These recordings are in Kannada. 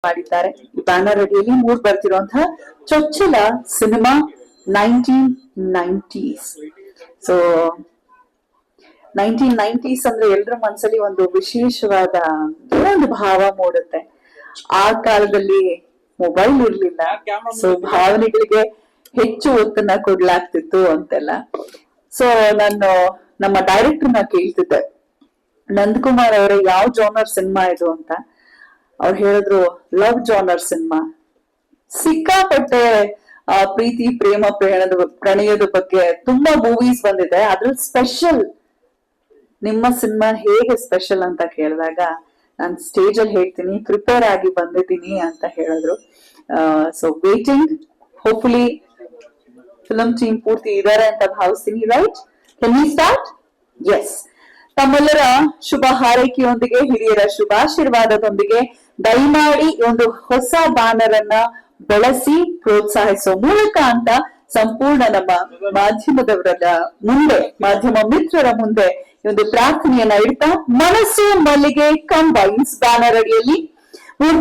ಮಾಡಿದ್ದಾರೆ. ಈ ಬ್ಯಾನರ್ ಅಡಿಯಲ್ಲಿ ಮೂಡ್ ಬರ್ತಿರುವಂತಹ ಚೊಚ್ಚಲ ಸಿನಿಮಾ 1990s. ಸೊ 1990s ಅಂದ್ರೆ ಎಲ್ರ ಮನ್ಸಲ್ಲಿ ಒಂದು ವಿಶೇಷವಾದ ಒಂದು ಭಾವ ಮೂಡುತ್ತೆ. ಆ ಕಾಲದಲ್ಲಿ ಮೊಬೈಲ್ ಇರ್ಲಿಲ್ಲ, ಸೊ ಭಾವನೆಗಳಿಗೆ ಹೆಚ್ಚು ಒತ್ತನ್ನ ಕೊಡ್ಲಾಗ್ತಿತ್ತು ಅಂತೆಲ್ಲ. ಸೊ ನಾನು ನಮ್ಮ ಡೈರೆಕ್ಟರ್ನ ಕೇಳ್ತಿದ್ದೆ, ನಂದಕುಮಾರ್ ಅವರ ಯಾವ ಜಾನರ್ ಸಿನಿಮಾ ಇದು ಅಂತ. ಅವ್ರು ಹೇಳಿದ್ರು ಲವ್ ಜಾನರ್ ಸಿನಿಮಾ. ಸಿಕ್ಕಾಪಟ್ಟೆ ಪ್ರೀತಿ ಪ್ರೇಮ ಪ್ರಣಯದ ಬಗ್ಗೆ ತುಂಬಾ ಮೂವೀಸ್ ಬಂದಿದೆ, ಅದ್ರಲ್ಲಿ ಸ್ಪೆಷಲ್ ನಿಮ್ಮ ಸಿನಿಮಾ ಹೇಗೆ ಸ್ಪೆಷಲ್ ಅಂತ ಕೇಳಿದಾಗ ನಾನು ಸ್ಟೇಜ್ ಅಲ್ಲಿ ಹೇಳ್ತೀನಿ, ಪ್ರಿಪೇರ್ ಆಗಿ ಬಂದಿದ್ದೀನಿ ಅಂತ ಹೇಳಿದ್ರು. So waiting, hopefully film team ಪೂರ್ತಿ ಇದಾರೆ ಅಂತ ಭಾವಿಸ್ತೀನಿ. Right, can we start? Yes. ತಮ್ಮೆಲ್ಲರ ಶುಭ ಹಾರೈಕೆಯೊಂದಿಗೆ, ಹಿರಿಯರ ಶುಭಾಶೀರ್ವಾದದೊಂದಿಗೆ ದಯಮಾಡಿ ಒಂದು ಹೊಸ ಬ್ಯಾನರ್ ಅನ್ನ ಬೆಳೆಸಿ ಪ್ರೋತ್ಸಾಹಿಸುವ ಮೂಲಕ ಅಂತ ಸಂಪೂರ್ಣ ನಮ್ಮ ಮಾಧ್ಯಮದವರ ಮುಂದೆ, ಮಾಧ್ಯಮ ಮಿತ್ರರ ಮುಂದೆ ಒಂದು ಪ್ರಾರ್ಥನೆಯನ್ನ ಇಡ್ತಾ, ಮನಸ್ಸು ಮಲ್ಲಿಗೆ ಕಂಬೈನ್ಸ್ ಬ್ಯಾನರ್ ಅಡಿಯಲ್ಲಿ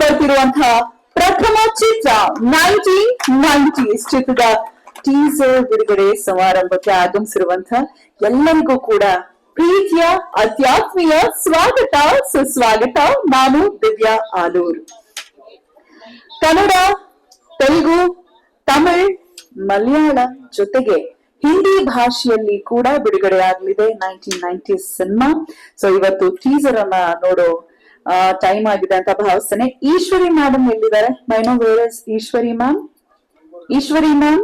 ಬರ್ತಿರುವಂತಹ ಪ್ರಥಮ ಚಿತ್ರ 1990s ಚಿತ್ರದ ಟೀಸರ್ ಬಿಡುಗಡೆ ಸಮಾರಂಭಕ್ಕೆ ಆಗಮಿಸಿರುವಂತಹ ಎಲ್ಲರಿಗೂ ಕೂಡ ಪ್ರೀತಿಯ ಅತ್ಯಾತ್ಮೀಯ ಸ್ವಾಗತ, ಸುಸ್ವಾಗತ. ನಾನು ದಿವ್ಯಾ ಆಲೂರು. ಕನ್ನಡ, ತೆಲುಗು, ತಮಿಳ್, ಮಲಯಾಳಂ ಜೊತೆಗೆ ಹಿಂದಿ ಭಾಷೆಯಲ್ಲಿ ಕೂಡ ಬಿಡುಗಡೆ ಆಗಲಿದೆ 1990s ಸಿನಿಮಾ. ಸೊ ಇವತ್ತು ಟೀಸರ್ ಅನ್ನ ನೋಡೋ ಟೈಮ್ ಆಗಿದೆ ಅಂತ ಭಾವಿಸ್ತೇನೆ. ಈಶ್ವರಿ ಮೇಡಮ್ ಎಲ್ಲಿದ್ದಾರೆ? My know where is Eshwari ma'am? Eshwari ma'am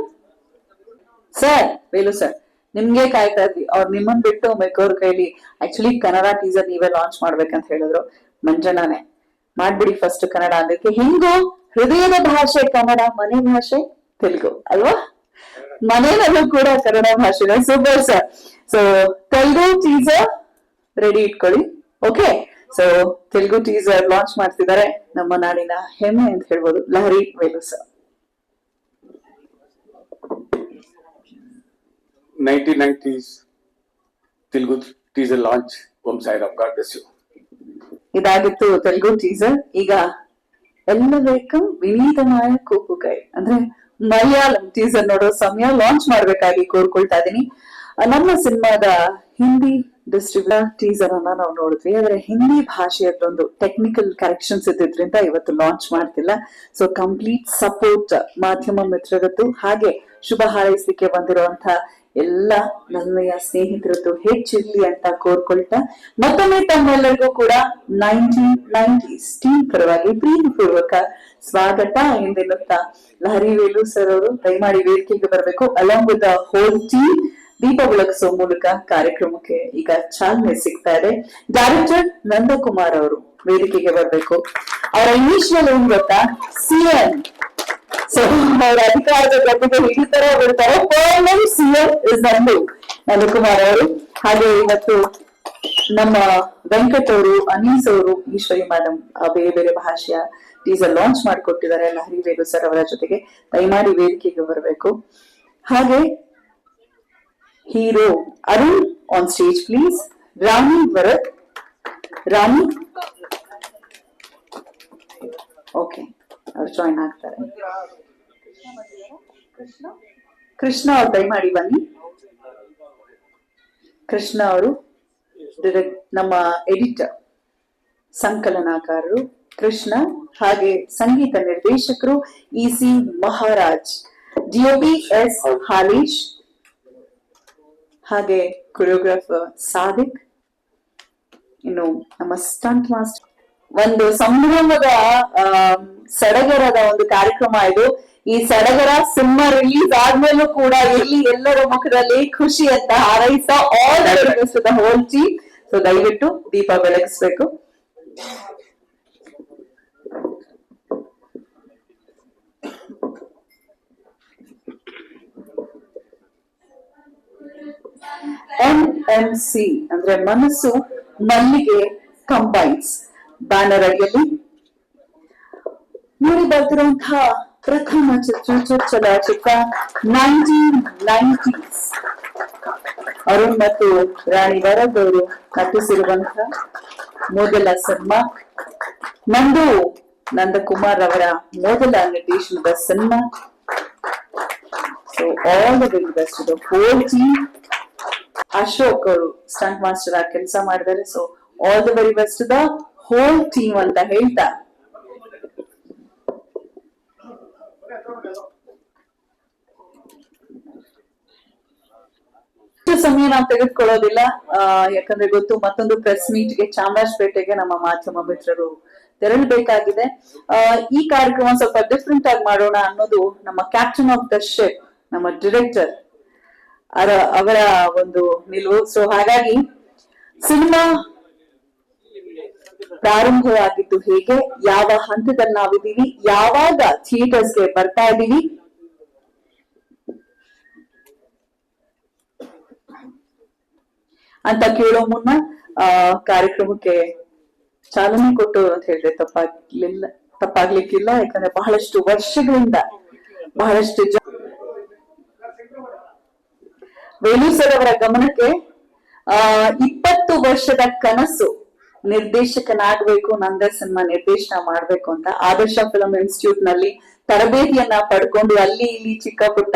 sir, Velu sir, ನಿಮ್ಗೆ ಕಾಯ್ತಾ ಇದ್ವಿ. ಅವ್ರು ನಿಮ್ಮನ್ ಬಿಟ್ಟು ಮೆಕ್ಕವ್ರ ಕೈಲಿ ಆಕ್ಚುಲಿ ಕನ್ನಡ ಟೀಸರ್ ನೀವೇ ಲಾಂಚ್ ಮಾಡ್ಬೇಕಂತ ಹೇಳಿದ್ರು. ಮಂಜನಾನೆ ಮಾಡ್ಬಿಡಿ ಫಸ್ಟ್ ಕನ್ನಡ. ಅದಕ್ಕೆ ಹಿಂಗು ಹೃದಯದ ಭಾಷೆ ಕನ್ನಡ, ಮನೆ ಭಾಷೆ ತೆಲುಗು ಅಲ್ವಾ? ಮನೆಯಲ್ಲೂ ಕೂಡ ಕನ್ನಡ ಭಾಷೆ. Super sir. So Telugu teaser ready ಇಟ್ಕೊಳ್ಳಿ. Okay, so Telugu teaser launch ಮಾಡ್ತಿದ್ದಾರೆ ನಮ್ಮ ನಾಡಿನ ಹೆಮ್ಮೆ ಅಂತ ಹೇಳ್ಬೋದು, Lahari Velu sir. 1990s Telugu teaser launch. Om Sai Ram, God bless you. ಇದಾಗಿತ್ತು ತೆಲುಗು ಟೀಸರ್. ಈಗ ಎಲ್ಲವೇಕಂ ವಿನೀತಮಾಯ ಕೂಪುಕೈ ಅಂದ್ರೆ ಮಲಯಾಳಂ ಟೀಸರ್ ನೋಡೋ ಸಮಯ ಲಾಂಚ್ ಮಾಡ್ಬೇಕಾಗಿ ಕೋರ್ಕೊಳ್ತಾ ಇದೀನಿ. ನಮ್ಮ ಸಿನಿಮಾದ ಹಿಂದಿ ಡಿಸ್ಟ್ರಿಬ್ಯೂಟರ್ ಟೀಸರ್ ಅನ್ನ ನಾವು ನೋಡಿದ್ವಿ, ಆದ್ರೆ ಹಿಂದಿ ಭಾಷೆಯದೊಂದು ಟೆಕ್ನಿಕಲ್ ಕರೆಕ್ಷನ್ಸ್ ಇದ್ದಿದ್ರಿಂದ ಇವತ್ತು ಲಾಂಚ್ ಮಾಡ್ತಿಲ್ಲ. ಸೊ ಕಂಪ್ಲೀಟ್ ಸಪೋರ್ಟ್ ಮಾಧ್ಯಮ ಮಿತ್ರರದ್ದು, ಹಾಗೆ ಶುಭ ಹಾರೈಸಲಿಕ್ಕೆ ಬಂದಿರುವಂತ ಎಲ್ಲ ನನ್ನೆಯ ಸ್ನೇಹಿತರದ್ದು ಹೆಚ್ಚಿರ್ಲಿ ಅಂತ ಕೋರ್ಕೊಳ್ತಾ, ಮತ್ತೊಮ್ಮೆ ತಮ್ಮೆಲ್ಲರಿಗೂ ಕೂಡ 1990s ಟೀಮ್ ಪರವಾಗಿ ಪ್ರೀತಿಪೂರ್ವಕ ಸ್ವಾಗತ ಎಂದೆನ್ನುತ್ತಾ, ಲಹರಿ ವೇಲು ಸರ್ ಅವರು ದಯಮಾಡಿ ವೇದಿಕೆಗೆ ಬರಬೇಕು. Along with the whole team ದೀಪ ಬೆಳಗಿಸೋ ಮೂಲಕ ಕಾರ್ಯಕ್ರಮಕ್ಕೆ ಈಗ ಚಾಲನೆ ಸಿಗ್ತಾ ಇದೆ. ಡೈರೆಕ್ಟರ್ ನಂದಕುಮಾರ್ ಅವರು ವೇದಿಕೆಗೆ ಬರಬೇಕು. ಅವರ ಇನಿಷಿಯಲ್ ಏನ್ ಗೊತ್ತಾ? CN. ಸೊ ಅವರ ಅಧಿಕಾರದ ಗದ್ದೆಗೆ ಹಿಡಿತಾರೋ ಬಿಡ್ತಾರೋ, ಪರ್ಮನೆಂಟ್ CM ಇಸ್ ನಂದಕುಮಾರ್ ಅವರು. ಹಾಗೆ ಇವತ್ತು ನಮ್ಮ ವೆಂಕಟ್ ಅವರು, ಅನೀಸ್ ಅವರು, ಈಶ್ವರಿ ಮೇಡಮ್ ಬೇರೆ ಬೇರೆ ಭಾಷೆಯ ಟೀಸರ್ ಲಾಂಚ್ ಮಾಡಿಕೊಟ್ಟಿದ್ದಾರೆ ಲಹರಿ ವೇಲು ಸರ್ ಅವರ ಜೊತೆಗೆ. ದಯಮಾಡಿ ವೇದಿಕೆಗೆ ಬರಬೇಕು. ಹಾಗೆ hero Arun on stage please. Rani Bharat, Rani okay, ಅವ್ರು ಜಾಯಿನ್ ಆಗ್ತಾರೆ. ಕೃಷ್ಣ ಅವ್ರು ದಯಮಾಡಿ ಬನ್ನಿ. ಕೃಷ್ಣ ಅವರು ನಮ್ಮ ಎಡಿಟರ್, ಸಂಕಲನಕಾರರು ಕೃಷ್ಣ, ಹಾಗೆ ಸಂಗೀತ ನಿರ್ದೇಶಕರು EC Maharaj, DOP S Halesh, ಹಾಗೆ ಕೊರಿಯೋಗ್ರಾಫರ್ ಸಾದಿಕ್, ಇನ್ನು ನಮ್ಮ ಸ್ಟಂಟ್ ಮಾಸ್ಟರ್. ಒಂದು ಸಂಭ್ರಮದ ಸಡಗರದ ಒಂದು ಕಾರ್ಯಕ್ರಮ ಇದು. ಈ ಸಡಗರ ಸಿನಿಮಾ ರಿಲೀಸ್ ಆದ್ಮೇಲೂ ಕೂಡ ಇಲ್ಲಿ ಎಲ್ಲರ ಮುಖದಲ್ಲಿ ಖುಷಿ ಅಂತ ಹಾರೈಸ್ತಾ all the whole team. So ದಯವಿಟ್ಟು ದೀಪ ಬೆಳಗಿಸ್ಬೇಕು. MMC ಅಂದ್ರೆ ಮನಸ್ಸು ಮಲ್ಲಿಗೆ ಕಂಬೈನ್ಸ್ ಬ್ಯಾನರ್ ಅಡಿಯಲ್ಲಿ ಮೂಡಿ ಬರ್ತಿರುವಂತಹ ಪ್ರಥಮ ಚೊಚ್ಚಲ ಚಿತ್ರ 1990s. ಅರುಣ್ ಮತ್ತು ರಾಣಿ ವರದ್ ಅವರು ನಟಿಸಿರುವಂತಹ ಮೊದಲ ಸಿನಿಮಾ. ನಂದು ನಂದಕುಮಾರ್ ಅವರ ಮೊದಲ ನಿರ್ದೇಶನದ cinema. So all the very best to the whole team. Ashok ಅವರು ಸ್ಟಂಟ್ ಮಾಸ್ಟರ್ ಆಗಿ ಕೆಲಸ ಮಾಡಿದ್ದಾರೆ. So all the very best to the whole team ಅಂತ ಹೇಳ್ತಾ ಸಮಯ ನಾವು ತೆಗೆದುಕೊಳ್ಳೋದಿಲ್ಲ. ಯಾಕಂದ್ರೆ ಗೊತ್ತು, ಮತ್ತೊಂದು ಪ್ರೆಸ್ ಮೀಟ್ಗೆ ಚಾಮರಾಜಪೇಟೆಗೆ ನಮ್ಮ ಮಾಧ್ಯಮ ಮಿತ್ರರು ತೆರಳಬೇಕಾಗಿದೆ. ಈ ಕಾರ್ಯಕ್ರಮ ಸ್ವಲ್ಪ ಡಿಫ್ರೆಂಟ್ ಆಗಿ ಮಾಡೋಣ ಅನ್ನೋದು ನಮ್ಮ ಕ್ಯಾಪ್ಟನ್ ಆಫ್ ದ ಶಿಪ್, ನಮ್ಮ ಡೈರೆಕ್ಟರ್ ಅವರ ಒಂದು ನಿಲುವು. ಸೊ ಹಾಗಾಗಿ ಸಿನಿಮಾ ಪ್ರಾರಂಭವಾಗಿದ್ದು ಹೇಗೆ, ಯಾವ ಹಂತದಲ್ಲಿ ನಾವಿದ್ದೀವಿ, ಯಾವಾಗ ಥಿಯೇಟರ್ಸ್ಗೆ ಬರ್ತಾ ಇದ್ದೀವಿ, ಅಂತ ಕೇಳೋ ಮುನ್ನ ಕಾರ್ಯಕ್ರಮಕ್ಕೆ ಚಾಲನೆ ಕೊಟ್ಟು ಅಂತ ಹೇಳಿದ್ರೆ ತಪ್ಪಾಗ್ಲಿಕ್ಕಿಲ್ಲ. ಯಾಕಂದ್ರೆ ಬಹಳಷ್ಟು ವರ್ಷಗಳಿಂದ ಬಹಳಷ್ಟು ವೇಣು ಸರ್ ಅವರ ಗಮನಕ್ಕೆ 20 ವರ್ಷದ ಕನಸು ನಿರ್ದೇಶಕನಾಗಬೇಕು, ನಂದೇ ಸಿನಿಮಾ ನಿರ್ದೇಶನ ಮಾಡ್ಬೇಕು ಅಂತ ಆದರ್ಶ ಫಿಲ್ಮ್ ಇನ್ಸ್ಟಿಟ್ಯೂಟ್ ನಲ್ಲಿ ತರಬೇತಿಯನ್ನ ಪಡ್ಕೊಂಡು ಅಲ್ಲಿ ಇಲ್ಲಿ ಚಿಕ್ಕ ಪುಟ್ಟ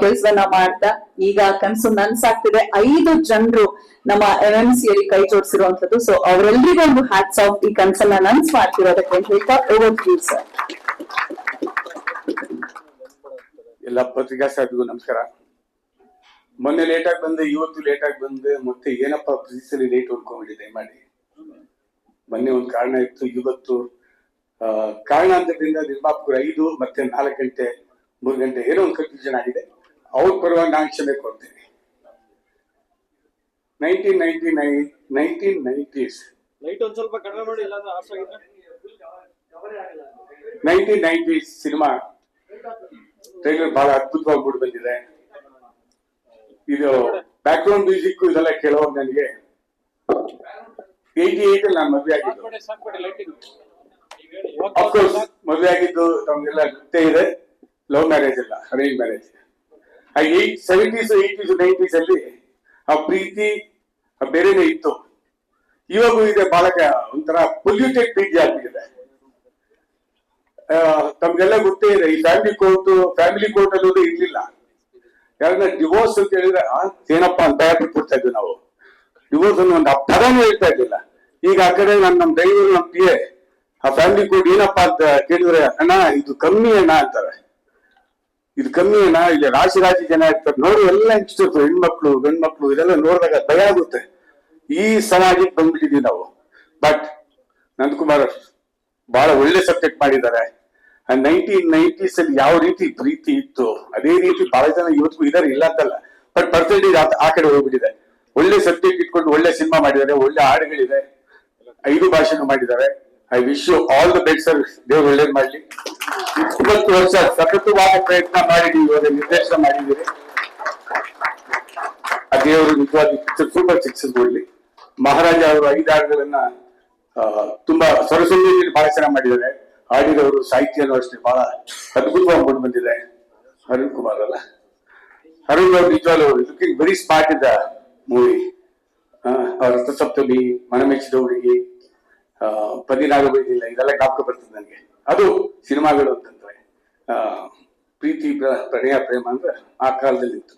ಕೆಲಸವನ್ನ ಮಾಡ್ತಾ ಈಗ ಕನಸು ನನ್ಸಾಗ್ತಿದೆ. 5 ಜನರು ನಮ್ಮ MMC ಅಲ್ಲಿ ಕೈ ಜೋಡಿಸಿರುವಂತದ್ದು. ಸೊ ಅವರೆಲ್ಲರಿಗೂ ಒಂದು ಹ್ಯಾಟ್ಸ್ ಆಫ್, ಈ ಕನಸನ್ನ ನನ್ಸ್ ಮಾಡ್ತಿರೋದಕ್ಕೆ ಅಂತ ಹೇಳ್ತಾ ಓವರ್ ಟು ಯು ಸರ್. ಎಲ್ಲ ಪತ್ರಿಕಾ ಸಾಹಿತಿಗೂ ನಮಸ್ಕಾರ. ಮೊನ್ನೆ ಲೇಟ್ ಆಗಿ ಬಂದೆ, ಇವತ್ತು ಲೇಟ್ ಆಗಿ ಬಂದೆ. ಮತ್ತೆ ಏನಪ್ಪಾ ಪ್ರೀಸಲ್ಲಿ ಲೇಟ್ ಹೊಂದ್ಕೊಂಡಿದೆ ಮಾಡಿ. ಮೊನ್ನೆ ಒಂದು ಕಾರಣ ಇತ್ತು, ಇವತ್ತು ಕಾರಣಾಂತರದಿಂದ ನಿರ್ಮಾಪಕರು 5 ಮತ್ತೆ 4 ಗಂಟೆ 3 ಗಂಟೆ ಏನೋ ಒಂದು ಕನ್ಫ್ಯೂಷನ್ ಆಗಿದೆ. ಅವ್ರ ಪರವಾಗಿ ನಾನು ಕ್ಷಮೆ ಕೊಡ್ತೇನೆ. 1990s ಲೈಟ್ ಒಂದ್ ಸ್ವಲ್ಪ ಕಡಿಮೆ ಮಾಡಿ, ಇಲ್ಲ ಅಂದ್ರೆ ಆಫ್ ಆಗಿದೆ. 1990s ಸಿನಿಮಾ ಟ್ರೈಲರ್ ಬಹಳ ಅದ್ಭುತವಾಗಿ ಮೂಡಿ ಬಂದಿದೆ. ಇದು ಬ್ಯಾಕ್ ಗ್ರೌಂಡ್ ಮ್ಯೂಸಿಕ್ ಇದೆಲ್ಲ ಕೇಳೋವಾಗ ನನಗೆ 88 ಅಲ್ಲಿ ನಾನು ಮದುವೆ ಆಗಿದ್ದು. ಅಫ್ಕೋರ್ಸ್ ಮದುವೆ ಆಗಿದ್ದು ನಮ್ಗೆಲ್ಲ ಗೊತ್ತೇ ಇದೆ. ಲವ್ ಮ್ಯಾರೇಜ್ ಅಲ್ಲ, arrange marriage. 70s 80s 90s ಅಲ್ಲಿ ಆ ಪ್ರೀತಿ ಬೇರೆನೆ ಇತ್ತು. ಇವಾಗೂ ಇದೆ, ಬಹಳ ಒಂಥರ ಪೊಲ್ಯೂಟೆಡ್ ಪ್ರೀತಿ ಆಗ್ಬಿಟ್ಟಿದೆ. ತಮ್ಗೆಲ್ಲ ಗೊತ್ತೇ ಇದೆ, ಈ ಫ್ಯಾಮಿಲಿ ಕೋರ್ಟ್ ಅನ್ನೋದು ಇರ್ಲಿಲ್ಲ. ಯಾರನ್ನ ಡಿವೋರ್ಸ್ ಅಂತ ಹೇಳಿದ್ರೆ ಏನಪ್ಪಾ ಅಂತ ಭಯ ಪಡ್ತಾ ಇದ್ವಿ ನಾವು. ಡಿವೋರ್ಸ್ ಅನ್ನೋ ಒಂದು ಪದನೇ ಹೇಳ್ತಾ ಇರ್ಲಿಲ್ಲ. ಈಗ ಆ ಕಡೆ ನಮ್ಮ ಡ್ರೈವರ್, ನಮ್ಮ PA ಆ ಫ್ಯಾಮಿಲಿ ಕೋರ್ಟ್ ಏನಪ್ಪಾ ಅಂತ ಕೇಳಿದ್ರೆ, ಅಣ್ಣ ಇದು ಕಮ್ಮಿ ಅಣ್ಣ ಅಂತಾರೆ. ಇದು ಕಮ್ಮಿ ಅಣ್ಣ, ಇಲ್ಲಿ ರಾಶಿ ಜನ ಇರ್ತಾರೆ ನೋಡಿ, ಎಲ್ಲ ಯಂಗ್ಸ್ಟರ್ಸ್, ಹೆಣ್ಮಕ್ಳು ಗಂಡ್ಮಕ್ಳು ಇದೆಲ್ಲ ನೋಡಿದಾಗ ಭಯ ಆಗುತ್ತೆ. ಈ ಸಮಾಜಕ್ಕೆ ಬಂದ್ಬಿಟ್ಟಿದೀವಿ ನಾವು. ಬಟ್ ನಂದಕುಮಾರ್ ಬಹಳ ಒಳ್ಳೆ ಸಬ್ಜೆಕ್ಟ್ ಮಾಡಿದ್ದಾರೆ. 1990s ಅಲ್ಲಿ ಯಾವ ರೀತಿ ಪ್ರೀತಿ ಇತ್ತು ಅದೇ ರೀತಿ ಬಹಳ ಜನ ಇವತ್ತಿಗೂ ಇದಾರೆ, ಇಲ್ಲ ಅಂತಲ್ಲ. ಬಟ್ ಪರ್ಸೆಂಟೇಜ್ ಆ ಕಡೆ ಹೋಗ್ಬಿಟ್ಟಿದೆ. ಒಳ್ಳೆ ಸಬ್ಜೆಕ್ಟ್ ಇಟ್ಕೊಂಡು ಒಳ್ಳೆ ಸಿನಿಮಾ ಮಾಡಿದ್ದಾರೆ, ಒಳ್ಳೆ ಹಾಡುಗಳಿದೆ, 5 ಭಾಷೆನೂ ಮಾಡಿದ್ದಾರೆ. I wish you all the best sir. ದೇವ್ರು ಒಳ್ಳೇದ್ ಮಾಡ್ಲಿ. 20 ವರ್ಷ ಸತತವಾದ ಪ್ರಯತ್ನ ಮಾಡಿದೀವಿ, ಇವಾಗ ನಿರ್ದೇಶನ ಮಾಡಿದ್ದೀರಿ. ಆ ದೇವರು ನಿಜವಾಗಿ ಸೂಪರ್ ಸಕ್ಸಸ್ ಕೊಡ್ಲಿ. ಮಹಾರಾಜ ಅವರು 5 ಹಾಡುಗಳನ್ನ ತುಂಬಾ ಸರಸಂಗೀತದಲ್ಲಿ ಬಹಳ ಚೆನ್ನಾಗಿ ಮಾಡಿದ್ದಾರೆ. ಹಾಡಿದವರು ಸಾಹಿತ್ಯನೂ ಅಷ್ಟೇ ಬಹಳ ಅದ್ಭುತವಾಗಿ ಬಂದು ಬಂದಿದೆ. ಅರುಣ್ ಕುಮಾರ್ ಅಲ್ಲ, ಅರುಣ್ ಅವರು ನಿಜವಾಗ್ಲೂ looking very smart in the movie. ಅವ್ರ ರಥಸಪ್ತಮಿ, ಮನಮೆಚ್ಚಿದ ಹುಡುಗಿ, ಪದಿನಾಗಬೇಕಿಲ್ಲ, ಇದೆಲ್ಲ ಜ್ಞಾಪಕ ಬರ್ತದೆ ನನಗೆ. ಅದು ಸಿನಿಮಾಗಳು ಅಂತಂದ್ರೆ ಪ್ರೀತಿ ಪ್ರಣಯ ಪ್ರೇಮ ಅಂದ್ರೆ ಆ ಕಾಲದಲ್ಲಿ ಇತ್ತು.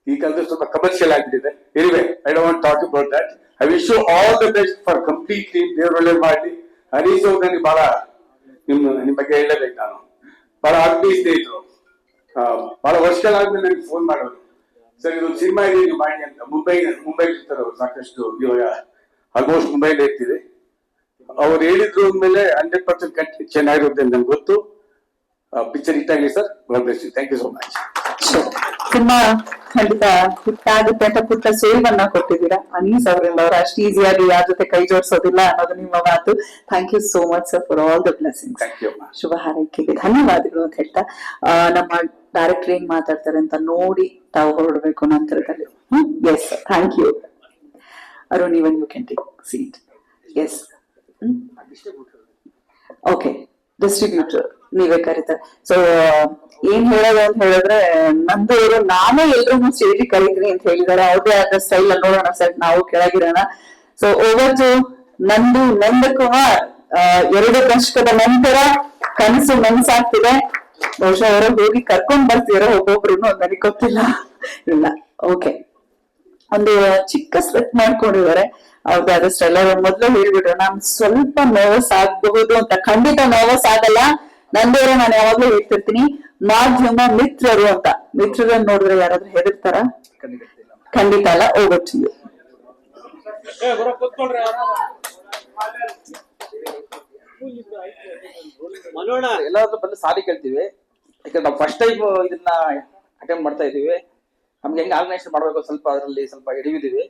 ಈ ಕಾಲದಲ್ಲಿ ಸ್ವಲ್ಪ ಕಮರ್ಷಿಯಲ್ ಆಗಿಬಿಟ್ಟಿದೆ. Anyway, I don't talk about that. I wish you all the best for complete team. ದೇವ್ರು ಒಳ್ಳೇದು ಮಾಡಲಿ. ಹರೀಶ್ ಅವ್ರು ನನಗೆ ಬಹಳ ನಿಮ್ ಬಗ್ಗೆ ಹೇಳಬೇಕು. ನಾನು ಬಹಳ ಆತ್ಮೀಯ ಸ್ನೇಹಿತರು. ಬಹಳ ವರ್ಷಗಳಾದ್ಮೇಲೆ ನನಗೆ ಫೋನ್ ಮಾಡೋರು, ಸರ್ ಇದೊಂದು ಸಿನಿಮಾ ಇದೆ ನೀವು ಮಾಡಿ ಅಂತ. ಮುಂಬೈ ಇರ್ತಾರೆ ಅವರು ಸಾಕಷ್ಟು, ಇವಾಗ ಆಲ್ಮೋಸ್ಟ್ ಮುಂಬೈಲಿ ಇರ್ತೀವಿ. ಅವ್ರು ಹೇಳಿದ್ರು ಅಂದ್ಮೇಲೆ 100% ಚೆನ್ನಾಗಿರುತ್ತೆ ಅಂತ ನನ್ಗೆ ಗೊತ್ತು. ಪಿಕ್ಚರ್ ಇಟ್ಟಾಗಲಿ sir. Thank you so much. Cinema ಖಂಡಿತ ಹಿಟ್ಟಾಗುತ್ತೆ ಅಂತ ಪುಟ್ಟ ಸೇವನ್ನ ಕೊಟ್ಟಿದ್ದೀರಾ ಅನೀಸ್ ಅವರಿಂದ. ಅವ್ರು ಅಷ್ಟು ಈಸಿಯಾಗಿ ಯಾರ ಜೊತೆ ಕೈ ಜೋಡಿಸೋದಿಲ್ಲ ಅನ್ನೋದು ನಿಮ್ಮ ಮಾತು. Thank you so much sir for all the blessings. ಶುಭ ಹಾರೈಕೆಗೆ ಧನ್ಯವಾದಗಳು ಅಂತ ಹೇಳ್ತಾ ನಮ್ಮ ಡೈರೆಕ್ಟರ್ ಏನ್ ಮಾತಾಡ್ತಾರೆ ಅಂತ ನೋಡಿ ತಾವು ಹೊರಡಬೇಕು ನಂತರದಲ್ಲಿ. Yes sir, thank you. Arun, even you can take seat. Yes, okay. Distributor ನೀವೇ ಕರೀತಾರೆ. ಸೊ ಏನ್ ಹೇಳೋದು ಅಂತ ಹೇಳಿದ್ರೆ, ನಂದು ನಾನೇ ಎಲ್ರು ಸ್ಟೇಜ್ ಕರೀತೀನಿ ಅಂತ ಹೇಳಿದಾರೆ. ಅವ್ರದೇ ಆದ ಸ್ಟೈಲ್ ನೋಡೋಣ ಸರ್, ನಾವು ಕೆಳಗಿರೋಣ. ಸೊ ಓವರ್ ಟು ನಂದಕುಮಾರ್ 2 ದಶಕದ ನಂತರ ಕನಸು ಮನಸ್ಸಾಗ್ತಿದೆ. ಬಹುಶಃ ಅವರ ಹೋಗಿ ಕರ್ಕೊಂಡ್ ಬರ್ತೀರೋ ಒಬ್ಬೊಬ್ರು ನನಗೆ ಗೊತ್ತಿಲ್ಲ. ಇಲ್ಲ, ಓಕೆ, ಒಂದು ಚಿಕ್ಕ ಸ್ವೆಟ್ ಮಾಡ್ಕೊಂಡಿದ್ದಾರೆ. ಅವ್ರದ್ದಷ್ಟೆಲ್ಲ ಮೊದ್ಲು ಹೇಳ್ಬಿಟ್ರು, ನಾನ್ ಸ್ವಲ್ಪ ನರ್ವಸ್ ಆಗಬಹುದು ಅಂತ. ಖಂಡಿತ ನರ್ವಸ್ ಆಗಲ್ಲ. ನಂದೇರೋ ನಾನು ಯಾವಾಗ್ಲೂ ಹೇಳ್ತಿರ್ತೀನಿ, ಮಾಧ್ಯಮ ಮಿತ್ರರು ಅಂತ. ಮಿತ್ರರನ್ನ ನೋಡಿದ್ರೆ ಯಾರಾದ್ರೂ ಹೆದರ್ತಾರ? ಖಂಡಿತ ಅಲ್ಲ. Over to you. ಮನೋಣ ಎಲ್ಲಾದ್ರೂ ಬಂದು ಸಾರಿ ಕೇಳ್ತೀವಿ. ಯಾಕಂದ್ರೆ ನಾವು ಫಸ್ಟ್ ಟೈಮ್ ಇದನ್ನ ಅಟೆಂಡ್ ಮಾಡ್ತಾ ಇದೀವಿ. ನಮ್ಗೆ ಹೆಂಗ್ ಆರ್ಗನೈಸೇಷನ್ ಮಾಡ್ಬೇಕು ಸ್ವಲ್ಪ ಅದರಲ್ಲಿ ಸ್ವಲ್ಪ ಹಿಡಿವಿದೀವಿ.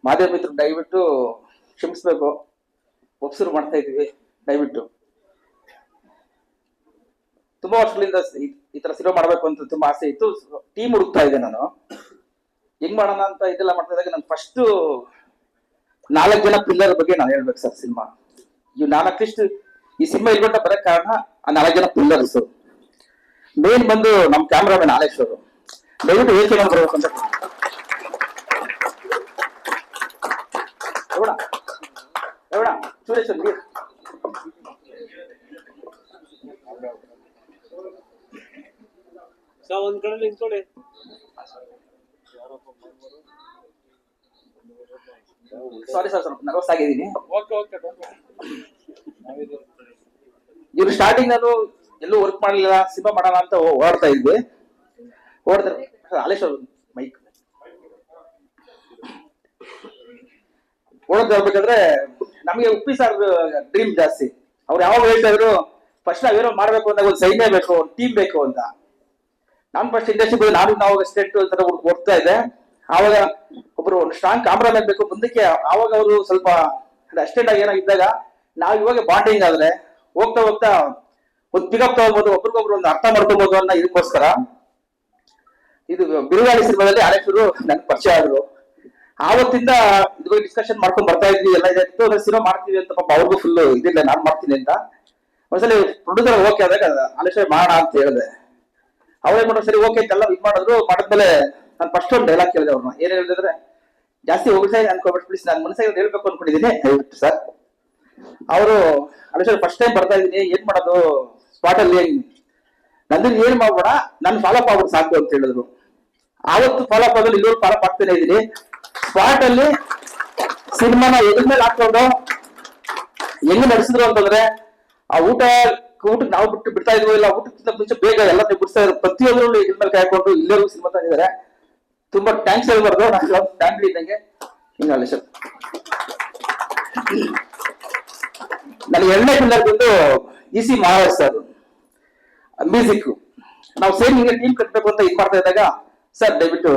ಮಾಧ್ಯಮ ಮಿತ್ರರು ದಯವಿಟ್ಟು ಕ್ಷಮಿಸ್ಬೇಕು. ಒಪ್ಸರು ಮಾಡ್ತಾ ಇದೀವಿ, ದಯವಿಟ್ಟು. ತುಂಬಾ ವರ್ಷಗಳಿಂದ ಈ ತರ ಸಿನಿಮಾ ಮಾಡ್ಬೇಕು ಅಂತ ತುಂಬಾ ಆಸೆ ಇತ್ತು. ಟೀಮ್ ಹುಡುಕ್ತಾ ಇದ್ದೆ ನಾನು, ಹೆಂಗ್ ಮಾಡೋಣ ಅಂತ ಇದೆಲ್ಲ ಮಾಡ್ತಾ ಇದ್ದಾಗ ನಾನು ಫಸ್ಟ್ 4 ಜನ ಪಿಲ್ಲರ್ ಬಗ್ಗೆ ನಾನು ಹೇಳ್ಬೇಕು ಸರ್. ಸಿನಿಮಾ ನಾನು ಅಟ್ಲೀಸ್ಟ್ ಈ ಸಿನಿಮಾ ಇಲ್ಕೊಂಡ ಬರಕ್ ಕಾರಣ ಆ 4 ಜನ ಪಿಲ್ಲರ್ಸ್. ಮೇನ್ ಬಂದು ನಮ್ ಕ್ಯಾಮ್ರಾಮನ್ ಆಲೇಶ್ ಅವರು. ದಯವಿಟ್ಟು ಹೇಳ್ಕೊಂಡು ಬರ್ಬೇಕು ಅಂತ. ಸುರೇಶ್ ಅವ್ರಿಗೆ ಒಂದ್ ಕಡೆ ನಿಂತ್ಕೊಳ್ಳಿ. ಸಾರಿ ಸರ್, ಸ್ವಲ್ಪ ನರ್ವಸ್ ಆಗಿದ್ದೀನಿ. Okay okay. ಇವ್ರು ಸ್ಟಾರ್ಟಿಂಗ್ ನಾನು ಎಲ್ಲೂ ವರ್ಕ್ ಮಾಡಲಿಲ್ಲ, ಸಿನಿಮಾ ಮಾಡೋಣ ಅಂತ ಓಡ್ತಾ ಇದ್ವಿ. ಓಡ್ತಾರೆ ಆಲೇಶ್ ಅವರು ಮೈಕ್ ಓಡೋದ್ ಹೇಳ್ಬೇಕಾದ್ರೆ ನಮ್ಗೆ ಉಪ್ಪಿ ಸರ್ ಡ್ರೀಮ್ ಜಾಸ್ತಿ. ಅವ್ರು ಯಾವಾಗ ಹೇಳ್ತಾ ಇದ್ರು, ಫಸ್ಟ್ ನಾವೇನೋ ಮಾಡ್ಬೇಕು ಅಂದಾಗ ಒಂದು ಸೈನ್ಯ ಬೇಕು, ಒಂದು ಟೀಮ್ ಬೇಕು ಅಂತ. ನಾನು ಫಸ್ಟ್ ಇಂಡಸ್ಟ್ರಿ ನಾವು ಸ್ಟೇಟ್ ಓಡ್ತಾ ಇದ್ದೆ. ಆವಾಗ ಒಬ್ರು ಸ್ಟ್ರಾಂಗ್ ಕಾಮ್ರಾಮನ್ ಬೇಕು ಮುಂದಕ್ಕೆ. ಆವಾಗ ಅವರು ಸ್ವಲ್ಪ ಅಸ್ಟೆಂಟ್ ಆಗಿ ಏನೋ ಇದ್ದಾಗ ನಾವು ಇವಾಗ ಬಾಂಡಿಂಗ್ ಆದ್ರೆ ಹೋಗ್ತಾ ಹೋಗ್ತಾ ಒಂದು ಪಿಕಪ್ ತಗೋಬಹುದು, ಒಬ್ರಿಗೊಬ್ರು ಒಂದು ಅರ್ಥ ಮಾಡ್ಕೋಬಹುದು ಅನ್ನೋ ಇದಕ್ಕೋಸ್ಕರ ಇದು ಬಿರುಗಾಳಿ ಸಿನಿಮಾದಲ್ಲಿ ಆಲೇಶರು ನನ್ಗೆ ಪರಿಚಯ ಆದ್ರು. ಆವತ್ತಿಂದ ಇದ್ರ ಬಗ್ಗೆ ಡಿಸ್ಕಷನ್ ಮಾಡ್ಕೊಂಡ್ ಬರ್ತಾ ಇದ್ವಿ. ಎಲ್ಲ ಇದಾಯ್ತು, ಸಿನಿಮಾ ಮಾಡ್ತೀವಿ ಅಂತ. ಪಾಪ ಅವ್ರಿಗೂ ಫುಲ್ ಇದಿಲ್ಲ, ನಾನ್ ಮಾಡ್ತೀನಿ ಅಂತ. ಒಂದ್ಸಲಿ ಪ್ರೊಡ್ಯೂಸರ್ ಓಕೆ ಆದಾಗ ಆಲೇಶ ಮಾಡೋಣ ಅಂತ ಹೇಳಿದೆ. ಅವ್ರೇನ್ ಮಾಡೋದು, ಸರಿ ಓಕೆ ಅಂತೆಲ್ಲ ಇದು ಮಾಡಿದ್ರು. ಮಾಡಿದ್ಮೇಲೆ ನಾನು ಫಸ್ಟ್ ಒಂದು ಡೈಲಾಗ್ ಕೇಳಿದೆ ಅವ್ರನ್ನ. ಏನ್ ಹೇಳಿದ್ರೆ, ಜಾಸ್ತಿ ಹೋಗ್ಸಾಗಿ ಅನ್ಕೋಬಿಟ್ಟು ಪ್ಲೀಸ್, ನಾನು ಮನಸ್ಸಾಗಿ ಹೇಳ್ಬೇಕು ಅನ್ಕೊಂಡಿದ್ದೀನಿ ಹೇಳ್ಬಿಟ್ಟು ಸರ್. ಅವರು ಆಲೇಶ ಫಸ್ಟ್ ಟೈಮ್ ಬರ್ತಾ ಇದೀನಿ, ಏನ್ ಮಾಡೋದು ಸ್ಪಾಟ್ ಅಲ್ಲಿ, ನಂದಿನ ಏನ್ ಮಾಡ್ಬೇಡ, ನನ್ ಫಾಲೋಅಪ್ ಆಗ್ಬಿಟ್ಟು ಸಾಕು ಅಂತ ಹೇಳಿದ್ರು. ಆವತ್ತು ಫಾಲೋಅಪ್ ಆದ್ರೆ ಇಲ್ಲೂ ಫಾಲೋಅಪ್ ಆಗ್ತಾನೆ ಇದೀನಿ. ಸ್ಪಾಟ್ ಅಲ್ಲಿ ಸಿನಿಮಾನ ಎದ್ರ ಮೇಲೆ ಹಾಕೊಂಡು ಹೆಂಗ್ ನಡೆಸಿದ್ರು ಅಂತಂದ್ರೆ, ಆ ಊಟಕ್ಕೆ ನಾವು ಬಿಡ್ತಾ ಇದ್ವಿ ಇಲ್ಲ, ಊಟಕ್ಕಿಂತ ಮುಂಚೆ ಬೇಗ ಎಲ್ಲ ಬಿಡ್ತಾ ಇದ್ರು. ಪ್ರತಿಯೊಬ್ಬರು ಇದ್ರ ಮೇಲೆ ಕಾಯ್ಕೊಂಡು ಇಲ್ಲರೂ ಸಿನಿಮಾ ತಂದಿದ್ದಾರೆ. ತುಂಬಾ ಥ್ಯಾಂಕ್ಸ್ ಹೇಳ್ಬಾರ್ದು, ನಾನು ಫ್ಯಾಮಿಲಿ ಇದ್ದಂಗೆ. ಹಿಂಗಲ್ಲ ಸರ್. ನನಗೆ 2ನೇ ಪಿಲ್ಲರ್ ಬಂದು EC ಮಹಾರಾಜ್ ಸರ್ ಮ್ಯೂಸಿಕ್. ನಾವು ಸೇಮ್ ಹಿಂಗೆ ಟೀಮ್ ಕಟ್ಬೇಕು ಅಂತ ಇದು ಮಾಡ್ತಾ ಇದ್ದಾಗ, ಸರ್ ದಯವಿಟ್ಟು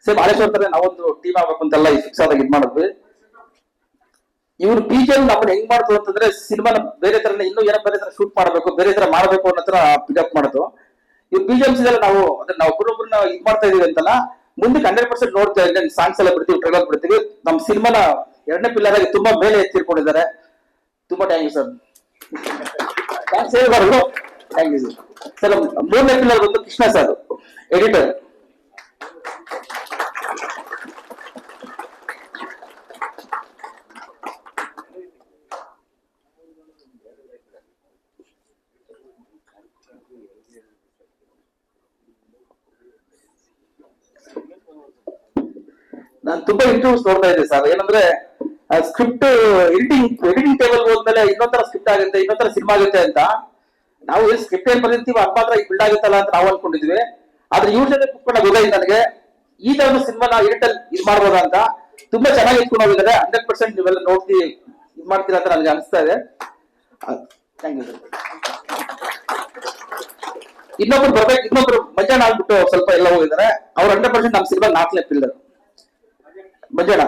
ಸೇಮ್ ಆಲೇಶ್ ತರ ನಾವೊಂದು ಟೀಮ್ ಆಗ್ಬೇಕು ಅಂತೆಲ್ಲ ಫಿಕ್ಸ್ ಆದಾಗ ಇದ್ ಮಾಡಿದ್ವಿ. ಇವ್ರು BGM ನಮ್ಮನ್ನ ಹೆಂಗ್ ಮಾಡ್ತು ಅಂತಂದ್ರೆ, ಸಿನಿಮಾನ ಬೇರೆ ತರ ಇನ್ನೂ ಏನೋ ಬೇರೆ ತರ ಶೂಟ್ ಮಾಡ್ಬೇಕು, ಬೇರೆ ತರ ಮಾಡ್ಬೇಕು ಅನ್ನೋ ತರ ಪಿಕಪ್ ಮಾಡೋದು. ಇವ್ರು BGMs ಇದೆಲ್ಲ ನಾವು ಅದನ್ನ ನಾವು ಒಬ್ಬರೊಬ್ಬರನ್ನ ಇದ್ ಮಾಡ್ತಾ ಇದೀವಿ ಅಂತಲ್ಲ, ಮುಂದಕ್ಕೆ 100% ನೋಡ್ತಾ ಇದ್ದೇನೆ. ಸಾಂಗ್ಸ್ ಎಲ್ಲ ಬಿಡ್ತೀವಿ, ಟ್ರೈಲರ್ ಬಿಡ್ತೀವಿ. ನಮ್ಮ ಸಿನಿಮಾನ 2ನೇ ಪಿಲ್ಲರ್ ಆಗಿ ತುಂಬಾ ಮೇಲೆ ಎತ್ತಿರ್ಕೊಂಡಿದ್ದಾರೆ. ತುಂಬಾ ಥ್ಯಾಂಕ್ ಯು ಸರ್. ಥ್ಯಾಂಕ್ಸ್ ಹೇಳ್ಬಾರ್ದು, ಥ್ಯಾಂಕ್ ಯು ಸರ್. 3ನೇ ಪಿಲ್ಲರ್ ಬಂದು ಕೃಷ್ಣ ಸರ್, ಎಡಿಟರ್. ನಾನು ತುಂಬಾ ಇಂಟರ್ವ್ಯೂಸ್ ನೋಡ್ತಾ ಇದ್ದೆ ಸರ್. ಏನಂದ್ರೆ ಸ್ಕ್ರಿಪ್ಟ್ ಎಡಿಟಿಂಗ್ ಟೇಬಲ್ ಹೋದ್ಮೇಲೆ ಇನ್ನೊಂದರ ಸ್ಕ್ರಿಪ್ಟ್ ಆಗುತ್ತೆ, ಇನ್ನೊಂದರ ಸಿನಿಮಾ ಆಗುತ್ತೆ ಅಂತ. ನಾವು ಏನ್ ಸ್ಕ್ರಿಪ್ಟ್ ಏನ್ ಬರ್ತೀವಿ ಅದ್ ಮಾತ್ರ ಬಿಲ್ಡ್ ಆಗುತ್ತಲ್ಲ ಅಂತ ನಾವು ಅನ್ಕೊಂಡಿದ್ವಿ. ಆದ್ರೆ ಇವ್ರ ಜೊತೆ ಕುತ್ಕೊಂಡಾಗ ಗೊತ್ತಾಯ್ತು ನನಗೆ, ಈ ತರದ ಸಿನಿಮಾನ ಎಡಿಟಲ್ ಇದು ಮಾಡ್ಬೋದ ಅಂತ. ತುಂಬಾ ಚೆನ್ನಾಗಿ ಇಟ್ಕೊಂಡು ಹೋಗಿದ್ದಾರೆ. 100% ನೀವೆಲ್ಲ ನೋಡ್ತಿ ಇದ್ ಮಾಡ್ತೀರಾ ಅಂತ ನನಗೆ ಅನಿಸ್ತಾ ಇದೆ. Thank you sir. ಇನ್ನೊಬ್ರು ಬರ್ಬೇಕು, ಇನ್ನೊಬ್ರು ಮಂಜಾನ ಆಗ್ಬಿಟ್ಟು ಸ್ವಲ್ಪ ಎಲ್ಲ ಹೋಗಿದ್ದಾರೆ. ಅವ್ರು 100% ನಮ್ಮ ಸಿನಿಮಾ 4ನೇ ಪಿಲ್ಲರ್. ಮಂಜಾನ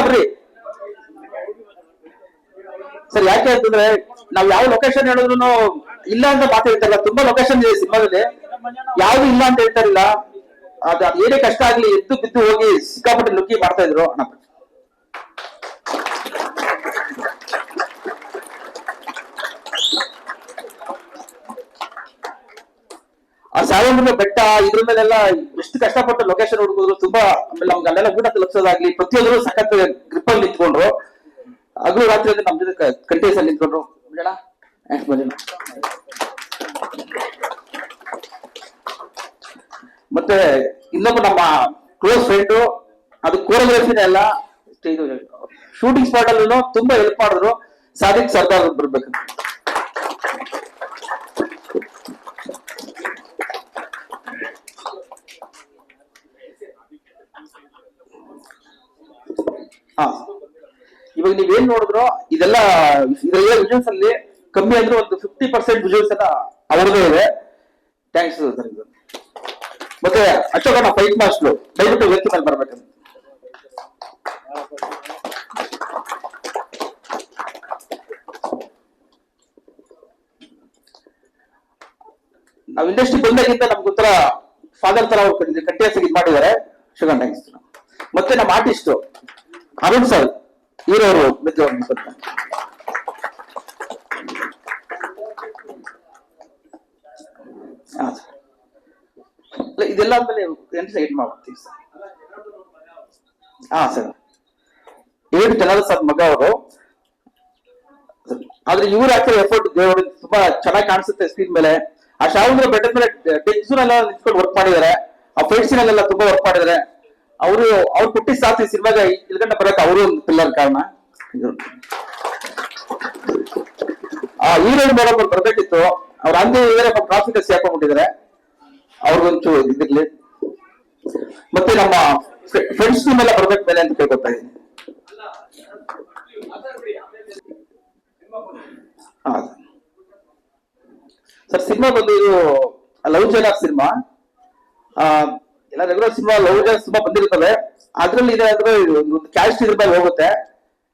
ಬರ್ರಿ ಸರ್. ಯಾಕೆ ಅಂತಂದ್ರೆ, ನಾವ್ ಯಾವ ಲೊಕೇಶನ್ ಹೇಳಿದ್ರು ಇಲ್ಲ ಅಂತ ಮಾತಾಡ್ತಾರಲ್ಲ. ತುಂಬಾ ಲೊಕೇಶನ್ ಇದೆ ಸಿನಿಮಾದಲ್ಲಿ, ಯಾವ್ದು ಇಲ್ಲ ಅಂತ ಹೇಳ್ತಾರಿಲ್ಲ. ಅದು ಏನೇ ಕಷ್ಟ ಆಗ್ಲಿ ಎದ್ದು ಬಿದ್ದು ಹೋಗಿ ಸಿಕ್ಕಾಪಟ್ಟೆ ನುಗ್ಗಿ ಮಾಡ್ತಾ ಇದ್ರು. ಶಾವಂಬುನ ಬೆಟ್ಟ ಇದ್ರ ಮೇಲೆಲ್ಲ ಎಷ್ಟು ಕಷ್ಟಪಟ್ಟು ಲೊಕೇಶನ್ ಹುಡುಕಿದ್ರು ತುಂಬಾ, ಆಮೇಲೆ ನಮ್ಗೆ ಅಲ್ಲೆಲ್ಲ ಊಟ ತಲುಪಿಸೋದಾಗ್ಲಿ ಪ್ರತಿಯೊಂದ್ರು ಸಖತ್ ಗ್ರಿಪ್ ಅಲ್ಲಿ ನಿಂತ್ಕೊಂಡ್ರು. ಹಗಲು ರಾತ್ರಿ ಅಂದ್ರೆ ನಮ್ ಜೊತೆ ಕಂಟಿನ್ಯೂಸ್ ಅಲ್ಲಿ ನಿಂತ್ಕೊಂಡ್ರು. ಬಿಡೋಣ ಮತ್ತೆ ಇನ್ನೊಬ್ಬ ನಮ್ಮ ಕ್ಲೋಸ್ ಫ್ರೆಂಡು, ಅದು ಕೋರಿಯೋಗ್ರಫಿನ ಎಲ್ಲ ಶೂಟಿಂಗ್ ಸ್ಪಾಟ್ ಅಲ್ಲೂ ತುಂಬಾ ಹೆಲ್ಪ್ ಮಾಡಿದ್ರು. ಸಾದಿಕ್ ಸರ್ದಾರ್ ಬರ್ಬೇಕು. ಹಾ, ಇವಾಗ ನೀವೇನ್ ನೋಡಿದ್ರು ಇದೆಲ್ಲ ಇದೆಲ್ಲ ವಿಜುವಲ್ಸ್ ಅಲ್ಲಿ ಕಮ್ಮಿ ಅಂದ್ರೆ ಒಂದು 50% ವಿಜುವಲ್ಸ್ ಎಲ್ಲ ಅವ್ರದೇ ಇದೆ. Thanks sir. ಮತ್ತೆ ಅಶೋಕನ ಫೈಟ್ ಮಾಸ್ಟ್ರು ದಯವಿಟ್ಟು ವೇದಿಕೆ ಮೇಲೆ ಬರ್ಬೇಕಂತ. ನಾವ್ ಇಂಡಸ್ಟ್ರಿ ಬಂದಾಗಿಂತ ನಮ್ಗೆ ಒಂಥರ ಫಾದರ್ ತರ ಅವ್ರು ಕಂಟಿನ್ಯೂಸ್ ಇದ್ ಮಾಡಿದ್ದಾರೆ. Sugar thanks. ಮತ್ತೆ ನಮ್ಮ ಆರ್ಟಿಸ್ಟ್ ಅರುಣ್ ಸರ್ ಹೀರೋರು ಇದೆಲ್ಲ ಆದ್ಮೇಲೆ ಸೈಡ್ ಮಾಡ್ತೀವಿ ಸರ್. ಹಾ ಸರ್, 7 ಜನರ ಸರ್ ಮಗ ಅವರು. ಆದ್ರೆ ಇವ್ರು ಹಾಕಿರೋ ಎಫರ್ಟ್ ದೇವರು ತುಂಬಾ ಚೆನ್ನಾಗಿ ಕಾಣಿಸುತ್ತೆ ಸ್ಕ್ರೀನ್ ಮೇಲೆ. ಆ ಶಾವಂದ್ರ ಬೆಟ್ಟದ ಮೇಲೆ ಟೆಕ್ಸ್ಚರ್ ಎಲ್ಲ ನಿಂತ್ಕೊಂಡು ವರ್ಕ್ ಮಾಡಿದ್ದಾರೆ. ಆ ಫೈಟ್ ಸೀನ್ ಅಲ್ಲೆಲ್ಲ ತುಂಬಾ ವರ್ಕ್ ಮಾಡಿದ್ದಾರೆ. ಅವ್ರು ಹುಟ್ಟಿದ ಸಾಥಿ ಸಿನಿಮಾಗ ಇಲ್ಗಂಡ ಬರಕ್ ಅವರು ಒಂದು ಪಿಲ್ಲರ್ ಕಾರಣ. ಆ ಹೀರೋಯಿನ್ ಮೇಡಮ್ ಬರ್ಬೇಕಿತ್ತು, ಅವ್ರ ಅಂದೇ ಟ್ರಾಫಿಕ್ ಹಾಕೊಂಡ್ಬಿಟ್ಟಿದ್ದಾರೆ. ಅವ್ರಿಗೊಂಚೂರು ಇದಿರ್ಲಿ. ಮತ್ತೆ ನಮ್ಮ ಫ್ರೆಂಡ್ಸ್ ಟೀಮ್ ಎಲ್ಲ ಬರ್ಬೇಕು ಮೇಲೆ ಅಂತ ಕೇಳ್ಕೊತಾ ಇದ್ದೀನಿ. ಸರ್ ಸಿನಿಮಾ ಬಂದು ಇದು ಲವ್ ಜೈಲಾಗ್ ಸಿನಿಮಾ. ಎಲ್ಲ ರೆಗ್ಯುಲರ್ ಸಿನಿಮಾ ಲವ್ ಜೈಲಾಗ್ ಸಿನಿಮಾ ಬಂದಿರ್ತದೆ. ಅದ್ರಲ್ಲಿ ಇದೆ ಅಂದ್ರೆ ಒಂದು ಕ್ಯಾಸ್ಟ್ ಇದ್ರ ಮೇಲೆ ಹೋಗುತ್ತೆ.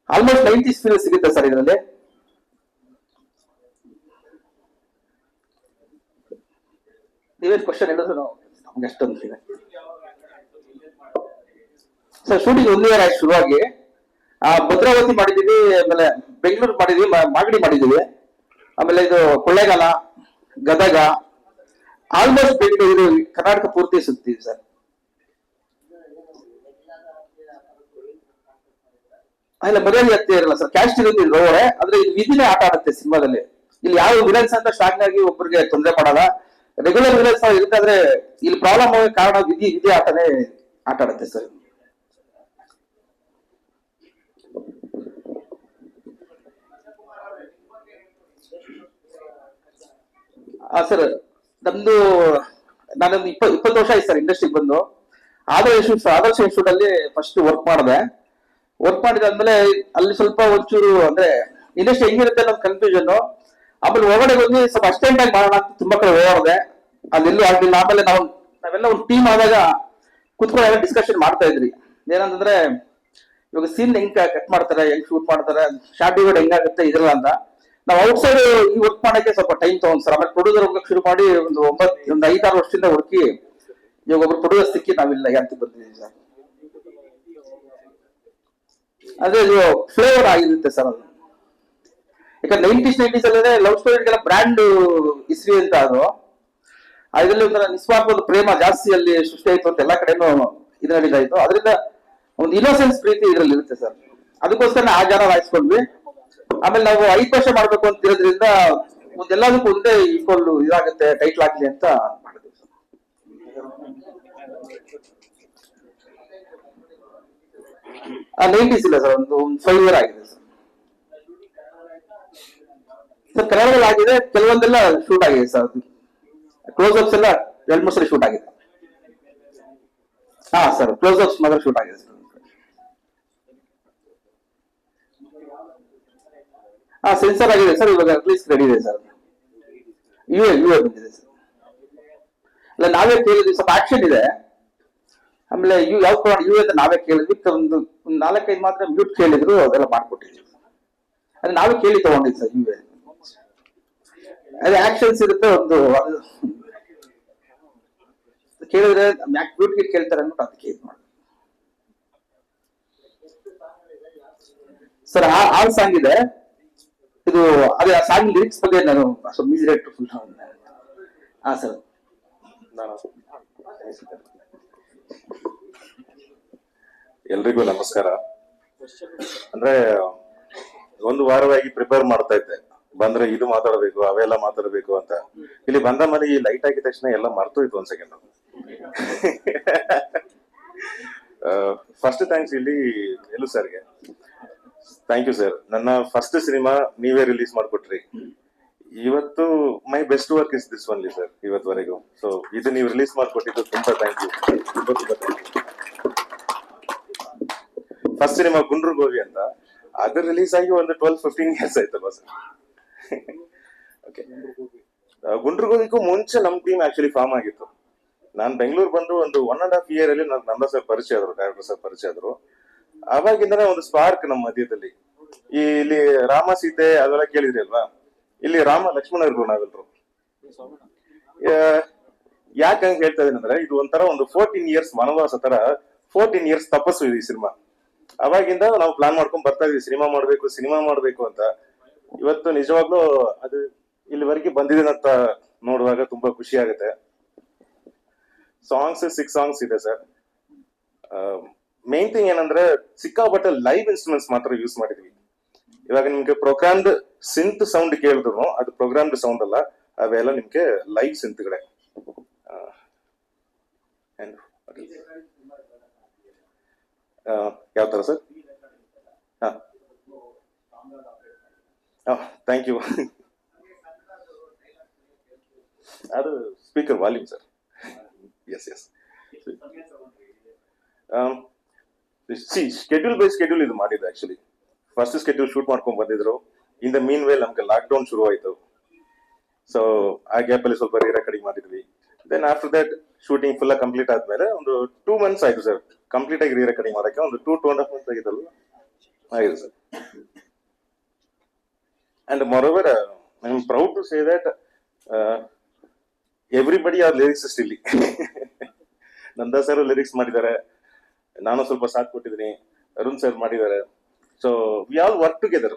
ಆಲ್ಮೋಸ್ಟ್ 90s ಫೀಲ್ ಸಿಗುತ್ತೆ ಸರ್ ಇದರಲ್ಲಿ. ನೀವೇನು ಕ್ವಶನ್ ಹೇಳಿದ್ರು ನಮ್ಗೆ ಅಷ್ಟೊಂದು ಇದೆ ಸರ್. ಶೂಟಿಂಗ್ 1 ಇಯರ್ ಆಯ್ತು ಶುರುವಾಗಿ. ಭದ್ರಾವತಿ ಮಾಡಿದೀವಿ, ಆಮೇಲೆ ಬೆಂಗಳೂರು ಮಾಡಿದೀವಿ, ಮಾಗಡಿ ಮಾಡಿದೀವಿ, ಆಮೇಲೆ ಇದು ಕೊಳ್ಳೇಗಾಲ, ಗದಗ, ಆಲ್ಮೋಸ್ಟ್ ಬೆಂಗಳೂರು, ಕರ್ನಾಟಕ ಪೂರ್ತಿ ಸುತ್ತೀವಿ ಸರ್. ಇಲ್ಲ ಮರ್ಯಾದೆ ಆಗ್ತಾ ಇರಲ್ಲ ಸರ್. ಕ್ಯಾಸ್ಟ್ ಇರುತ್ತೆ ರೋವರೇ, ಆದ್ರೆ ಇದು ವಿಧಿನೇ ಆಟ ಆಡುತ್ತೆ ಸಿನಿಮಾದಲ್ಲಿ. ಇಲ್ಲಿ ಯಾವ ವಿಲನ್ಸ್ ಅಂತ ಸ್ಟ್ರಾಂಗ್ ಆಗಿ ಒಬ್ಬರಿಗೆ ತೊಂದರೆ ಮಾಡಲ್ಲ. ರೆಗ್ಯುಲರ್ ವಿಲನ್ಸ್ ಇರುತ್ತೆ, ಆದ್ರೆ ಇಲ್ಲಿ ಪ್ರಾಬ್ಲಮ್ ಆಗಿ ಕಾರಣ ವಿಧಿ ಆಟನೇ ಆಟ ಆಡುತ್ತೆ ಸರ್. ಸರ್ ನಮ್ದು ನಾನೊಂದು 20 ವರ್ಷ ಆಯ್ತು ಸರ್ ಇಂಡಸ್ಟ್ರಿಗೆ ಬಂದು. ಆದರ್ಶ ಇನ್ಸ್ಟಿಟ್ಯೂಟ್ ಅಲ್ಲಿ ಫಸ್ಟ್ ವರ್ಕ್ ಮಾಡಿದೆ. ವರ್ಕ್ ಮಾಡಿದಾದ್ಮೇಲೆ ಅಲ್ಲಿ ಸ್ವಲ್ಪ ಒಂಚೂರು ಅಂದ್ರೆ ಇಂಡಸ್ಟ್ರಿ ಹೆಂಗಿರುತ್ತೆ ಅನ್ನೋ ಕನ್ಫ್ಯೂಷನ್. ಆಮೇಲೆ ಒಳಗಡೆ ಬಂದು ಸ್ವಲ್ಪ ಅಸ್ಟೆಂಟ್ ಆಗಿ ಮಾಡೋಣ ಅಂತ ತುಂಬಾ ಕಡೆ ಓಡಾಡಿದೆ, ಅಲ್ಲೆಲ್ಲೂ ಆಗ್ಲಿಲ್ಲ. ಆಮೇಲೆ ನಾವೆಲ್ಲ ಒಂದು ಟೀಮ್ ಆದಾಗ ಕುತ್ಕೊಂಡು ಡಿಸ್ಕಷನ್ ಮಾಡ್ತಾ ಇದ್ರಿ. ಏನಂತಂದ್ರೆ ಇವಾಗ ಸೀನ್ ಹೆಂಗ್ ಕಟ್ ಮಾಡ್ತಾರೆ, ಹೆಂಗ್ ಶೂಟ್ ಮಾಡ್ತಾರೆ, ಶಾರ್ಟ್ ಡಿವೈಡ್ ಹೆಂಗಾಗುತ್ತೆ ಇದ್ರಲ್ಲ ಅಂತ. ನಾವು ಔಟ್ಸೈಡ್ ಈ ವರ್ಕ್ ಮಾಡಕ್ಕೆ ಸ್ವಲ್ಪ ಟೈಮ್ ತಗೊಂಡ್ ಸರ್. ಆಮೇಲೆ ಪ್ರೊಡ್ಯೂಸರ್ ಹೋಗಕ್ಕೆ ಶುರು ಮಾಡಿ ಒಂದು 5-6 ವರ್ಷದಿಂದ ಹುಡುಕಿ ಇವಾಗ ಒಬ್ರು ಪ್ರೊಡ್ಯೂಸರ್ ಸಿಕ್ಕಿ ನಾವಿಲ್ಲ ಅಂತ ಬಂದಿದ್ದೀವಿ ಸರ್. ಅದೇ ಇದು ಫ್ಲೇವರ್ ಆಗಿರುತ್ತೆ ಸರ್ ಅದು. ಯಾಕಂದ್ರೆ 90s ಅಲ್ಲೇ ಲವ್ ಸ್ಟೋರಿಗೆಲ್ಲ ಬ್ರ್ಯಾಂಡ್ ಇಸ್ವಿ ಅಂತ ಅದು. ಅದರಲ್ಲಿ ಒಂಥರ ನಿಸ್ವಾರ್ಥವಾದ ಪ್ರೇಮ ಜಾಸ್ತಿ ಅಲ್ಲಿ ಸೃಷ್ಟಿ ಆಯ್ತು ಅಂತ ಎಲ್ಲಾ ಕಡೆನೂ ಇದು ನಡೀತಾಯ್ತು. ಅದರಿಂದ ಒಂದು ಇನ್ನೋಸೆನ್ಸ್ ಪ್ರೀತಿ ಇದ್ರಲ್ಲಿ ಇರುತ್ತೆ ಸರ್. ಅದಕ್ಕೋಸ್ಕರ ಆ ಜನ ರಾಯಿಸ್ಕೊಂಡ್ವಿ. ಆಮೇಲೆ ನಾವು 5 ವರ್ಷ ಮಾಡ್ಬೇಕು ಅಂತ ಇರೋದ್ರಿಂದ ಎಲ್ಲದಕ್ಕೂ ಒಂದೇ ಈಕ್ವಲ್ ಇದಾಗುತ್ತೆ, ಟೈಟ್ಲ್ ಆಗ್ಲಿ ಅಂತ ಮಾಡಿದ್ವಿ ಸರ್. 90s ಇಲ್ಲ ಸರ್, ಒಂದು 5 ಇಯರ್ ಆಗಿದೆ ಸರ್. ಸರ್ ಕನ್ನಡದಲ್ಲಿ ಆಗಿದೆ, ಕೆಲವೊಂದೆಲ್ಲ ಶೂಟ್ ಆಗಿದೆ ಸರ್. ಕ್ಲೋಸ್ ಅಪ್ಸ್ ಎಲ್ಲ 2-3 ಸಲ ಶೂಟ್ ಆಗಿದೆ. ಹಾ ಸರ್, ಕ್ಲೋಸ್ ಅಪ್ಸ್ ಮಾತ್ರ ಶೂಟ್ ಆಗಿದೆ ಸರ್. ಸೆನ್ಸರ್ ಆಗಿದೆ ಸರ್, ಇವಾಗ ರಿಲೀಸ್ ರೆಡಿ ಇದೆ ಸರ್. ಯು ಎ ಬಂದಿದೆ ಸರ್. ಅಲ್ಲ ನಾವೇ ಕೇಳಿದ್ವಿ, ಸ್ವಲ್ಪ ಆಕ್ಷನ್ ಇದೆ. ಆಮೇಲೆ ಯಾವ ಯು ಅಂತ ನಾವೇ ಕೇಳಿದ್ವಿ. ಒಂದು 4-5 ಮಾತ್ರ ಮ್ಯೂಟ್ ಕೇಳಿದ್ರು, ಅದೆಲ್ಲ ಮಾಡ್ಕೊಟ್ಟಿದ್ವಿ. ಅದೇ ನಾವೇ ಕೇಳಿ ತಗೊಂಡಿದ್ವಿ ಸರ್ ಯು ಎ. ಅದೇ ಆಕ್ಷನ್ಸ್ ಇರುತ್ತೆ ಒಂದು, ಅದು ಕೇಳಿದ್ರೆ ಮ್ಯೂಟ್ ಗಿಟ್ ಕೇಳ್ತಾರೆ ಅಂದ್ಬಿಟ್ಟು ಅದಕ್ಕೆ ಇದು ಮಾಡಿ ಸರ್. ಆ ಸಾಂಗ್ ಇದೆ ಇದು. ಅದೇ ಆ ಸಾಂಗ್ ಲಿರಿಕ್ಸ್ ಬಗ್ಗೆ ನಾನು ಸ್ವಲ್ಪ ಮ್ಯೂಸಿಕ್ ಡೈರೆಕ್ಟರ್ ಫುಲ್. ಹಾ ಸರ್, ಎಲ್ರಿಗೂ ನಮಸ್ಕಾರ. ಅಂದ್ರೆ ಒಂದು ವಾರವಾಗಿ ಪ್ರಿಪೇರ್ ಮಾಡ್ತಾ ಇದ್ದೆ, ಬಂದ್ರೆ ಇದು ಮಾತಾಡಬೇಕು ಅವೆಲ್ಲ ಮಾತಾಡಬೇಕು ಅಂತ. ಇಲ್ಲಿ ಬಂದ ಮೇಲೆ ಈ ಲೈಟ್ ಆಗಿದ ತಕ್ಷಣ ಎಲ್ಲ ಮರ್ತೋಯ್ತು ಒಂದ್ ಸೆಕೆಂಡ್. ಫಸ್ಟ್ ಥ್ಯಾಂಕ್ಸ್ ಇಲ್ಲಿ ಎಲ್ಲೂ ಸರ್ಗೆ, ಥ್ಯಾಂಕ್ ಯು ಸರ್. ನನ್ನ ಫಸ್ಟ್ ಸಿನಿಮಾ ನೀವೇ ರಿಲೀಸ್ ಮಾಡ್ಕೊಟ್ರಿ. ಇವತ್ತು my best work is this only sir ಇವತ್ತುವರೆಗೂ. ಸೊ ಇದು ನೀವು ರಿಲೀಸ್ ಮಾಡ್ಕೊಟ್ಟಿದ್ದು ತುಂಬಾ ಥ್ಯಾಂಕ್ ಯು, ತುಂಬಾ thank you. First cinema Gundru Govi ಅಂತ, ಅದು ರಿಲೀಸ್ ಆಗಿ ಒಂದು 12-15 ಇಯರ್ಸ್ ಆಯ್ತಲ್ವಾ ಸರ್? ಓಕೆ, ಗುಂಡ್ರು ಗೋವಿಗೂ ಮುಂಚೆ ನಮ್ ಟೀಮ್ ಆಕ್ಚುಲಿ ಫಾರ್ಮ್ ಆಗಿತ್ತು. ನಾನ್ ಬೆಂಗಳೂರು ಬಂದು ಒಂದು 1.5 year ಅಲ್ಲಿ ನಂದ ಸರ್ ಪರಿಚಯ ಆದ್ರು, ಡೈರೆಕ್ಟರ್ ಸರ್ ಪರಿಚಯ ಆದ್ರು. ಅವಾಗಿಂದನೇ ಒಂದು ಸ್ಪಾರ್ಕ್ ನಮ್ಮ ಮಧ್ಯದಲ್ಲಿ. ಇಲ್ಲಿ ರಾಮ ಸೀತೆ ಅದೆಲ್ಲ ಕೇಳಿದ್ರಿ ಅಲ್ವಾ, ಇಲ್ಲಿ ರಾಮ ಲಕ್ಷ್ಮಣ ಇರ್ಬೋದು ನಾವೆಲ್ರು. ಯಾಕೆ ಹಂಗ ಹೇಳ್ತಾ ಇದೀನಿ ಅಂದ್ರೆ, ಇದು ಒಂಥರ ಒಂದು 14 years ವನವಾಸ ತರ, 14 years ತಪಸ್ಸು ಇದೆ ಈ ಸಿನಿಮಾ. ಅವಾಗಿಂದ ನಾವು ಪ್ಲಾನ್ ಮಾಡ್ಕೊಂಡ್ ಬರ್ತಾ ಇದೀವಿ, ಸಿನಿಮಾ ಮಾಡ್ಬೇಕು ಅಂತ. ಇವತ್ತು ನಿಜವಾಗ್ಲೂ ಅದು ಇಲ್ಲಿವರೆಗೆ ಬಂದಿದೆ ಅಂತ ನೋಡುವಾಗ ತುಂಬಾ ಖುಷಿ ಆಗುತ್ತೆ. ಸಾಂಗ್ಸ್ 6 songs ಇದೆ ಸರ್. ಮೇನ್ ಥಿಂಗ್ ಏನಂದ್ರೆ ಸಿಕ್ಕಾಪಟ್ಟೆ ಲೈವ್ ಇನ್ಸ್ಟ್ರೂಮೆಂಟ್ಸ್ ಮಾತ್ರ ಯೂಸ್ ಮಾಡಿದ್ವಿ. ಇವಾಗ ನಿಮ್ಗೆ ಪ್ರೋಗ್ರಾಮ್ಡ್ ಸಿಂತ್ ಸೌಂಡ್ ಕೇಳಿದ್ರು ಅದು ಪ್ರೋಗ್ರಾಮ್ಡ್ ಸೌಂಡ್ ಅಲ್ಲ, ಅವೆಲ್ಲ ನಿಮ್ಗೆ ಲೈವ್ ಸಿಂತ್ಗಳೇ. ಯಾವ ತರ ಸರ್? Thank you. ಅದು speaker volume sir. Yes schedule by schedule ಇದು ಮಾಡಿದ್ದು. ಆಕ್ಚುಲಿ ಫಸ್ಟ್ ಸ್ಕೆಡ್ಯೂಲ್ ಶೂಟ್ ಮಾಡ್ಕೊಂಡ್ ಬಂದಿದ್ರು. ಇನ್ ದ ಮೀನ್ ವೇಲ್ ನಮ್ಗೆ ಲಾಕ್ ಡೌನ್ ಶುರು ಆಯ್ತು. ಸೊ ಆ ಗ್ಯಾಪ್ ಅಲ್ಲಿ ಸ್ವಲ್ಪ ರೆಕಾರ್ಡಿಂಗ್ ಮಾಡಿದ್ವಿ. Then after that shooting full complete ಆದ್ಮೇಲೆ ಒಂದು 2 months ಆಯ್ತು ಸರ್ ಕಂಪ್ಲೀಟ್ ಆಗಿ ರೆಕಾರ್ಡಿಂಗ್ ಮಾಡಕ್ಕೆ. ಒಂದು 2.5 months ಆಗಿದ್ದಲ್ಲ ಆಗಿದೆ ಸರ್. And moreover I am proud to say that everybody are lyricist ಇಲ್ಲಿ. ನಂದಾ ಸರ್ ಲಿರಿಕ್ಸ್ ಮಾಡಿದ್ದಾರೆ, ನಾನು ಸ್ವಲ್ಪ ಸಾಥ್ ಕೊಟ್ಟಿದ್ದೀನಿ, ಅರುಣ್ ಸರ್ ಮಾಡಿದ್ದಾರೆ. So we all work together.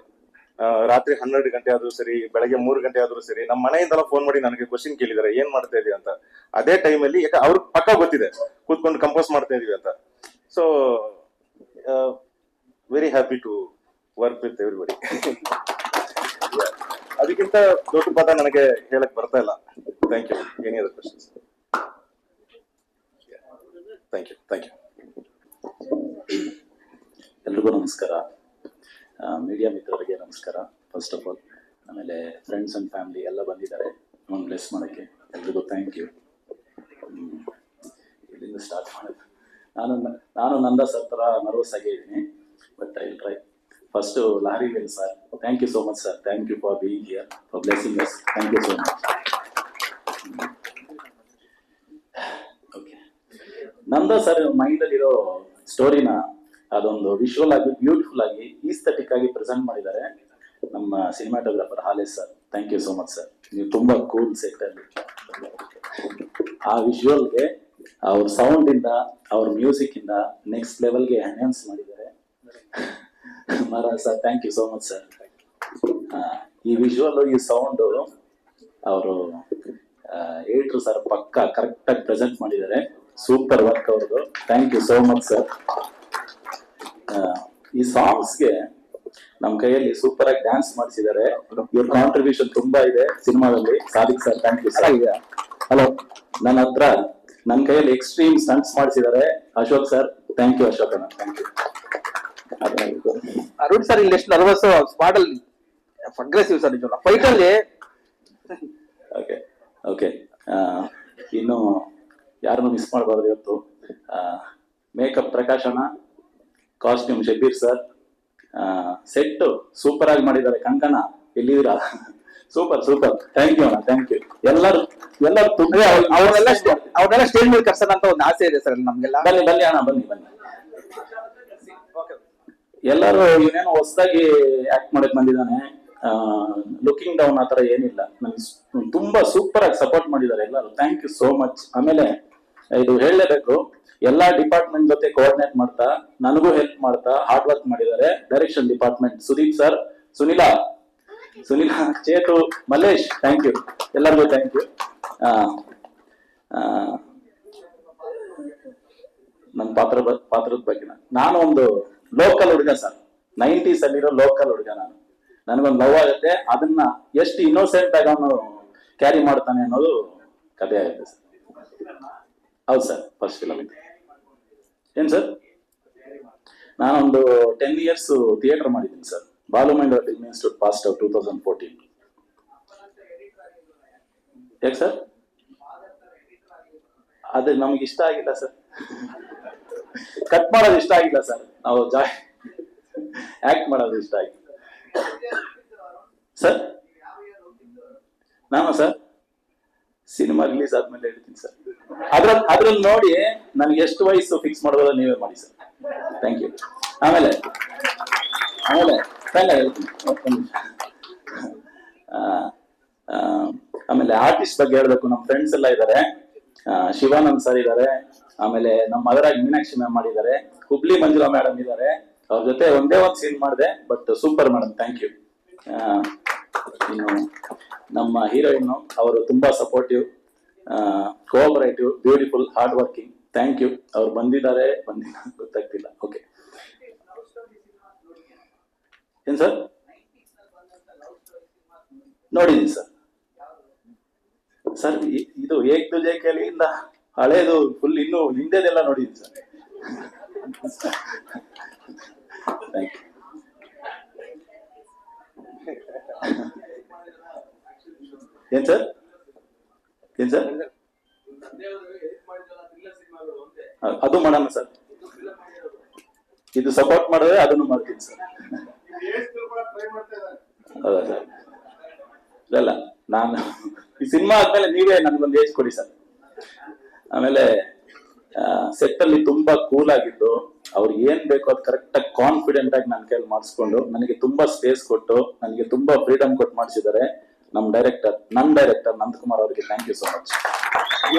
ರಾತ್ರಿ 12 ಗಂಟೆ ಆದ್ರೂ ಸರಿ, ಬೆಳಗ್ಗೆ 3 ಗಂಟೆ ಆದ್ರೂ ಸರಿ, ನಮ್ಮ ಮನೆಯಿಂದೆಲ್ಲ ಫೋನ್ ಮಾಡಿ ನನಗೆ ಕ್ವಶನ್ ಕೇಳಿದ್ದಾರೆ, ಏನ್ ಮಾಡ್ತಾ ಇದೀವಿ ಅಂತ. ಅದೇ ಟೈಮಲ್ಲಿ ಯಾಕೆ ಅವ್ರಿಗೆ ಪಕ್ಕ ಗೊತ್ತಿದೆ ಕೂತ್ಕೊಂಡು ಕಂಪೋಸ್ ಮಾಡ್ತಾ ಇದೀವಿ ಅಂತ. So very happy to work with everybody. ಅದಕ್ಕಿಂತ ದೊಡ್ಡ ಪದ ನನಗೆ ಹೇಳಕ್ ಬರ್ತಾ ಇಲ್ಲ. Thank you. Any other questions? Thank you. ಎಲ್ರಿಗೂ ನಮಸ್ಕಾರ. ಮೀಡಿಯಾ ಮಿತ್ರರಿಗೆ ನಮಸ್ಕಾರ ಫಸ್ಟ್ ಆಫ್ ಆಲ್. ಆಮೇಲೆ ಫ್ರೆಂಡ್ಸ್ ಅಂಡ್ ಫ್ಯಾಮಿಲಿ ಎಲ್ಲ ಬಂದಿದ್ದಾರೆ ನಮ್ಮನ್ನು ಬ್ಲೆಸ್ ಮಾಡೋಕ್ಕೆ, ಎಲ್ರಿಗೂ ಥ್ಯಾಂಕ್ ಯು. ಇಲ್ಲಿಂದ ಸ್ಟಾರ್ಟ್ ಮಾಡೋದು. ನಾನು ನಂದಾ ಸರ್ ಥರ ನರ್ವಸ್ ಆಗೇ ಇದ್ದೀನಿ, but I will try. First Lahari Velu sir, thank you so much sir. Thank you for being here, for blessing us. Thank you so much. Okay, Nanda sir ಮೈಂಡಲ್ಲಿರೋ ಸ್ಟೋರಿನ ಅದೊಂದು ವಿಶುವಲ್ ಆಗಿ ಬ್ಯೂಟಿಫುಲ್ ಆಗಿ ಈಸ್ಥೆಟಿಕ್ ಆಗಿ ಪ್ರೆಸೆಂಟ್ ಮಾಡಿದ್ದಾರೆ ನಮ್ಮ cinematographer Halesh sir. Thank you so much sir. ನೀವು ತುಂಬಾ ಕೂಲ್ ಸೆಟ್ ಅಲ್ಲಿ ಆ ವಿಶುವಲ್ಗೆ ಅವ್ರ ಸೌಂಡ್ ಇಂದ ಅವ್ರ ಮ್ಯೂಸಿಕ್ ಇಂದ ನೆಕ್ಸ್ಟ್ ಲೆವೆಲ್ಗೆ ಎನ್ಹಾನ್ಸ್ ಮಾಡಿದ್ದಾರೆ Maharaj sir. Thank you so much sir. ಈ ವಿಶುವಲ್ ಈ ಸೌಂಡ್ ಅವರು ಏಟ್ರು ಸರ್ ಪಕ್ಕ ಕರೆಕ್ಟ್ ಆಗಿ ಪ್ರೆಸೆಂಟ್ ಮಾಡಿದ್ದಾರೆ. ಸೂಪರ್ ವರ್ಕ್ ಅವ್ರದ್ದು. Thank you so much sir. ಈ ಸಾಂಗ್ಸ್ಗೆ ನಮ್ ಕೈಯಲ್ಲಿ ಸೂಪರ್ ಆಗಿ ಡ್ಯಾನ್ಸ್ ಮಾಡಿಸಿದ್ದಾರೆ. ಇವ್ರ ಕಾಂಟ್ರಿಬ್ಯೂಷನ್ ತುಂಬಾ ಇದೆ ಸಿನಿಮಾದಲ್ಲಿ. Sadiq sir, thank you sir. Hello, ನನ್ನ ಹತ್ರ ನನ್ನ ಕೈಯಲ್ಲಿ ಎಕ್ಸ್ಟ್ರೀಮ್ ಸ್ಟಂಟ್ಸ್ ಮಾಡಿಸಿದ್ದಾರೆ Ashok sir. Thank you Ashok ಅಣ್ಣ, ಥ್ಯಾಂಕ್ ಯು. ಅರುಣ್ ಸರ್ ಇಲ್ಲಿ ಎಷ್ಟು ನರ್ವಸ್, ಸ್ಪಾಟ್ ಅಲ್ಲಿ ಅಗ್ರೆಸಿವ್ ಸರ್ ನಿಜವಲ್ಲ ಫೈಟ್ ಅಲ್ಲಿ. ಓಕೆ ಓಕೆ, ಇನ್ನು ಯಾರನ್ನು ಮಿಸ್ ಮಾಡಬಾರ್ದು ಇವತ್ತು. ಮೇಕಪ್ ಪ್ರಕಾಶ್ ಅಣ್ಣ, costume Shabeer sir, set super ಆಗಿ ಮಾಡಿದ್ದಾರೆ. ಕಂಕಣ ಎಲ್ಲಿದ್ದೀರಾ? ಸೂಪರ್ ಸೂಪರ್, ಥ್ಯಾಂಕ್ ಯು ಅಣ್ಣ, ಥ್ಯಾಂಕ್ ಯು. ಎಲ್ಲರೂ ತುಂಬಾ ಅವ್ರನ್ನೆಲ್ಲ ಸ್ಟೇಜ್ ಮೇಲೆ ಕರ್ಸೋಣ ಅಂತ ಒಂದು ಆಸೆ ಇದೆ ಸರ್ ನಮ್ಗೆಲ್ಲ. ಬನ್ನಿ ಅಣ್ಣ, ಬನ್ನಿ. ಎಲ್ಲರೂ ಇವನೇನೋ ಹೊಸದಾಗಿ ಆಕ್ಟ್ ಮಾಡಕ್ ಬಂದಿದ್ದಾನೆ, ಲುಕಿಂಗ್ ಡೌನ್ ಆತರ ಏನಿಲ್ಲ. ನಮ್ಗೆ ತುಂಬಾ ಸೂಪರ್ ಆಗಿ ಸಪೋರ್ಟ್ ಮಾಡಿದ್ದಾರೆ ಎಲ್ಲರೂ. Thank you so much. ಆಮೇಲೆ ಇದು ಹೇಳಲೇಬೇಕು, ಎಲ್ಲಾ ಡಿಪಾರ್ಟ್ಮೆಂಟ್ ಜೊತೆ ಕೋಆರ್ಡಿನೇಟ್ ಮಾಡ್ತಾ ನನಗೂ ಹೆಲ್ಪ್ ಮಾಡ್ತಾ ಹಾರ್ಡ್ ವರ್ಕ್ ಮಾಡಿದ್ದಾರೆ. Direction department Sudeep sir, Sunila, Chetu, Mallesh, thank you ಎಲ್ಲರಿಗೂ, ಥ್ಯಾಂಕ್ ಯು. ನನ್ನ ಪಾತ್ರದ ಬಗ್ಗೆ ನಾನು ಒಂದು ಲೋಕಲ್ ಹುಡುಗ ಸರ್, 90s ಅಲ್ಲಿರೋ ಲೋಕಲ್ ಹುಡುಗ ನಾನು. ನನಗೊಂದು ಲವ್ ಆಗುತ್ತೆ, ಅದನ್ನ ಎಷ್ಟು ಇನ್ನೋಸೆಂಟ್ ಆಗಿ ಅವನು ಕ್ಯಾರಿ ಮಾಡ್ತಾನೆ ಅನ್ನೋದು ಕಥೆ ಆಗುತ್ತೆ ಸರ್. ಹೌದು ಸರ್, ಫಸ್ಟ್ ಫಿಲಮ್ ಇದೆ. ಏನ್ ಸರ್, ನಾನೊಂದು 10 years ಥಿಯೇಟರ್ ಮಾಡಿದ್ದೀನಿ sir. Balu Mandya film institute passed out 2014. ಯಾಕೆ ಸರ್? ಅದು ನಮ್ಗೆ ಇಷ್ಟ ಆಗಿಲ್ಲ ಸರ್, ಕಟ್ ಮಾಡೋದು ಇಷ್ಟ ಆಗಿಲ್ಲ ಸರ್, ನಾವು ಆಕ್ಟ್ ಮಾಡೋದು ಇಷ್ಟ ಆಗಿಲ್ಲ ಸರ್. ನಾನು ಸರ್ ಸಿನಿಮಾ ರಿಲೀಸ್ ಆದ್ಮೇಲೆ ಹೇಳ್ತೀನಿ ಸರ್. ಅದ್ರಲ್ಲಿ ನೋಡಿ ನನ್ಗೆ ಎಷ್ಟು ವಯಸ್ಸು ಫಿಕ್ಸ್ ಮಾಡೋದು ನೀವೇ ಮಾಡಿ ಸರ್. Thank you. ಆಮೇಲೆ ಹೇಳ್ತೀನಿ. ಆಮೇಲೆ ಆರ್ಟಿಸ್ಟ್ ಬಗ್ಗೆ ಹೇಳ್ಬೇಕು. ನಮ್ಮ ಫ್ರೆಂಡ್ಸ್ ಎಲ್ಲ ಇದ್ದಾರೆ. ಶಿವಾನಂದ್ ಸರ್ ಇದ್ದಾರೆ, ಆಮೇಲೆ ನಮ್ಮ ಮದರಾಗಿ ಮೀನಾಕ್ಷಿ ಮ್ಯಾಮ್ ಮಾಡಿದ್ದಾರೆ, ಹುಬ್ಳಿ ಮಂಜುಳಾ ಮೇಡಮ್ ಇದ್ದಾರೆ. ಅವ್ರ ಜೊತೆ ಒಂದೇ ಒಂದು ಸೀನ್ ಮಾಡಿದೆ, but super madam, thank you. ಇನ್ನು ನಮ್ಮ ಹೀರೋಯಿನ್ ಅವರು ತುಂಬಾ supportive, cooperative, beautiful, hard working. Thank you. ಅವ್ರು ಬಂದಿಲ್ಲ ಗೊತ್ತಾಗ್ತಿಲ್ಲ. ಓಕೆ, ಏನ್ ಸರ್? ನೋಡಿದೀನಿ ಸರ್. ಸರ್ ಇದು ಏಕ್ ತುಜೆ ಕೆಲಿಯಿಂದ ಹಳೇದು ಫುಲ್ ಇನ್ನು ಹಿಂದೆದೆಲ್ಲ ನೋಡಿದೀನಿ ಸರ್. Thank you. ಏನ್ ಸರ್? ಅದು ಮಾಡೋಣ ಸರ್. ಇದು ಸಪೋರ್ಟ್ ಮಾಡಿದ್ರೆ ಅದನ್ನು ಮಾಡ್ತೀನಿ ಸರ್. ಹೌದಾ ಸರ್? ಇಲ್ಲ, ನಾನು ಈ ಸಿನಿಮಾ ಆದ್ಮೇಲೆ ನೀವೇ ನನ್ಗೊಂದು ಏಜ್ ಕೊಡಿ ಸರ್. ಆಮೇಲೆ ಸೆಟ್ ಅಲ್ಲಿ ತುಂಬಾ ಕೂಲ್ ಆಗಿದ್ದು, ಅವ್ರಿಗೆ ಏನ್ ಬೇಕೋ ಅದು ಕರೆಕ್ಟ್ ಆಗಿ ಕಾನ್ಫಿಡೆಂಟ್ ಆಗಿ ನನ್ನ ಕೈಯಲ್ಲಿ ಮಾಡಿಸ್ಕೊಂಡು ನನಗೆ ತುಂಬಾ ಸ್ಪೇಸ್ ಕೊಟ್ಟು ನನಗೆ ತುಂಬಾ ಫ್ರೀಡಮ್ ಕೊಟ್ಟು ಮಾಡಿಸಿದ್ದಾರೆ ನನ್ನ ಡೈರೆಕ್ಟರ್ ನಂದಕುಮಾರ್ ಅವರಿಗೆ ಥ್ಯಾಂಕ್ ಯು ಸೋ ಮಚ್.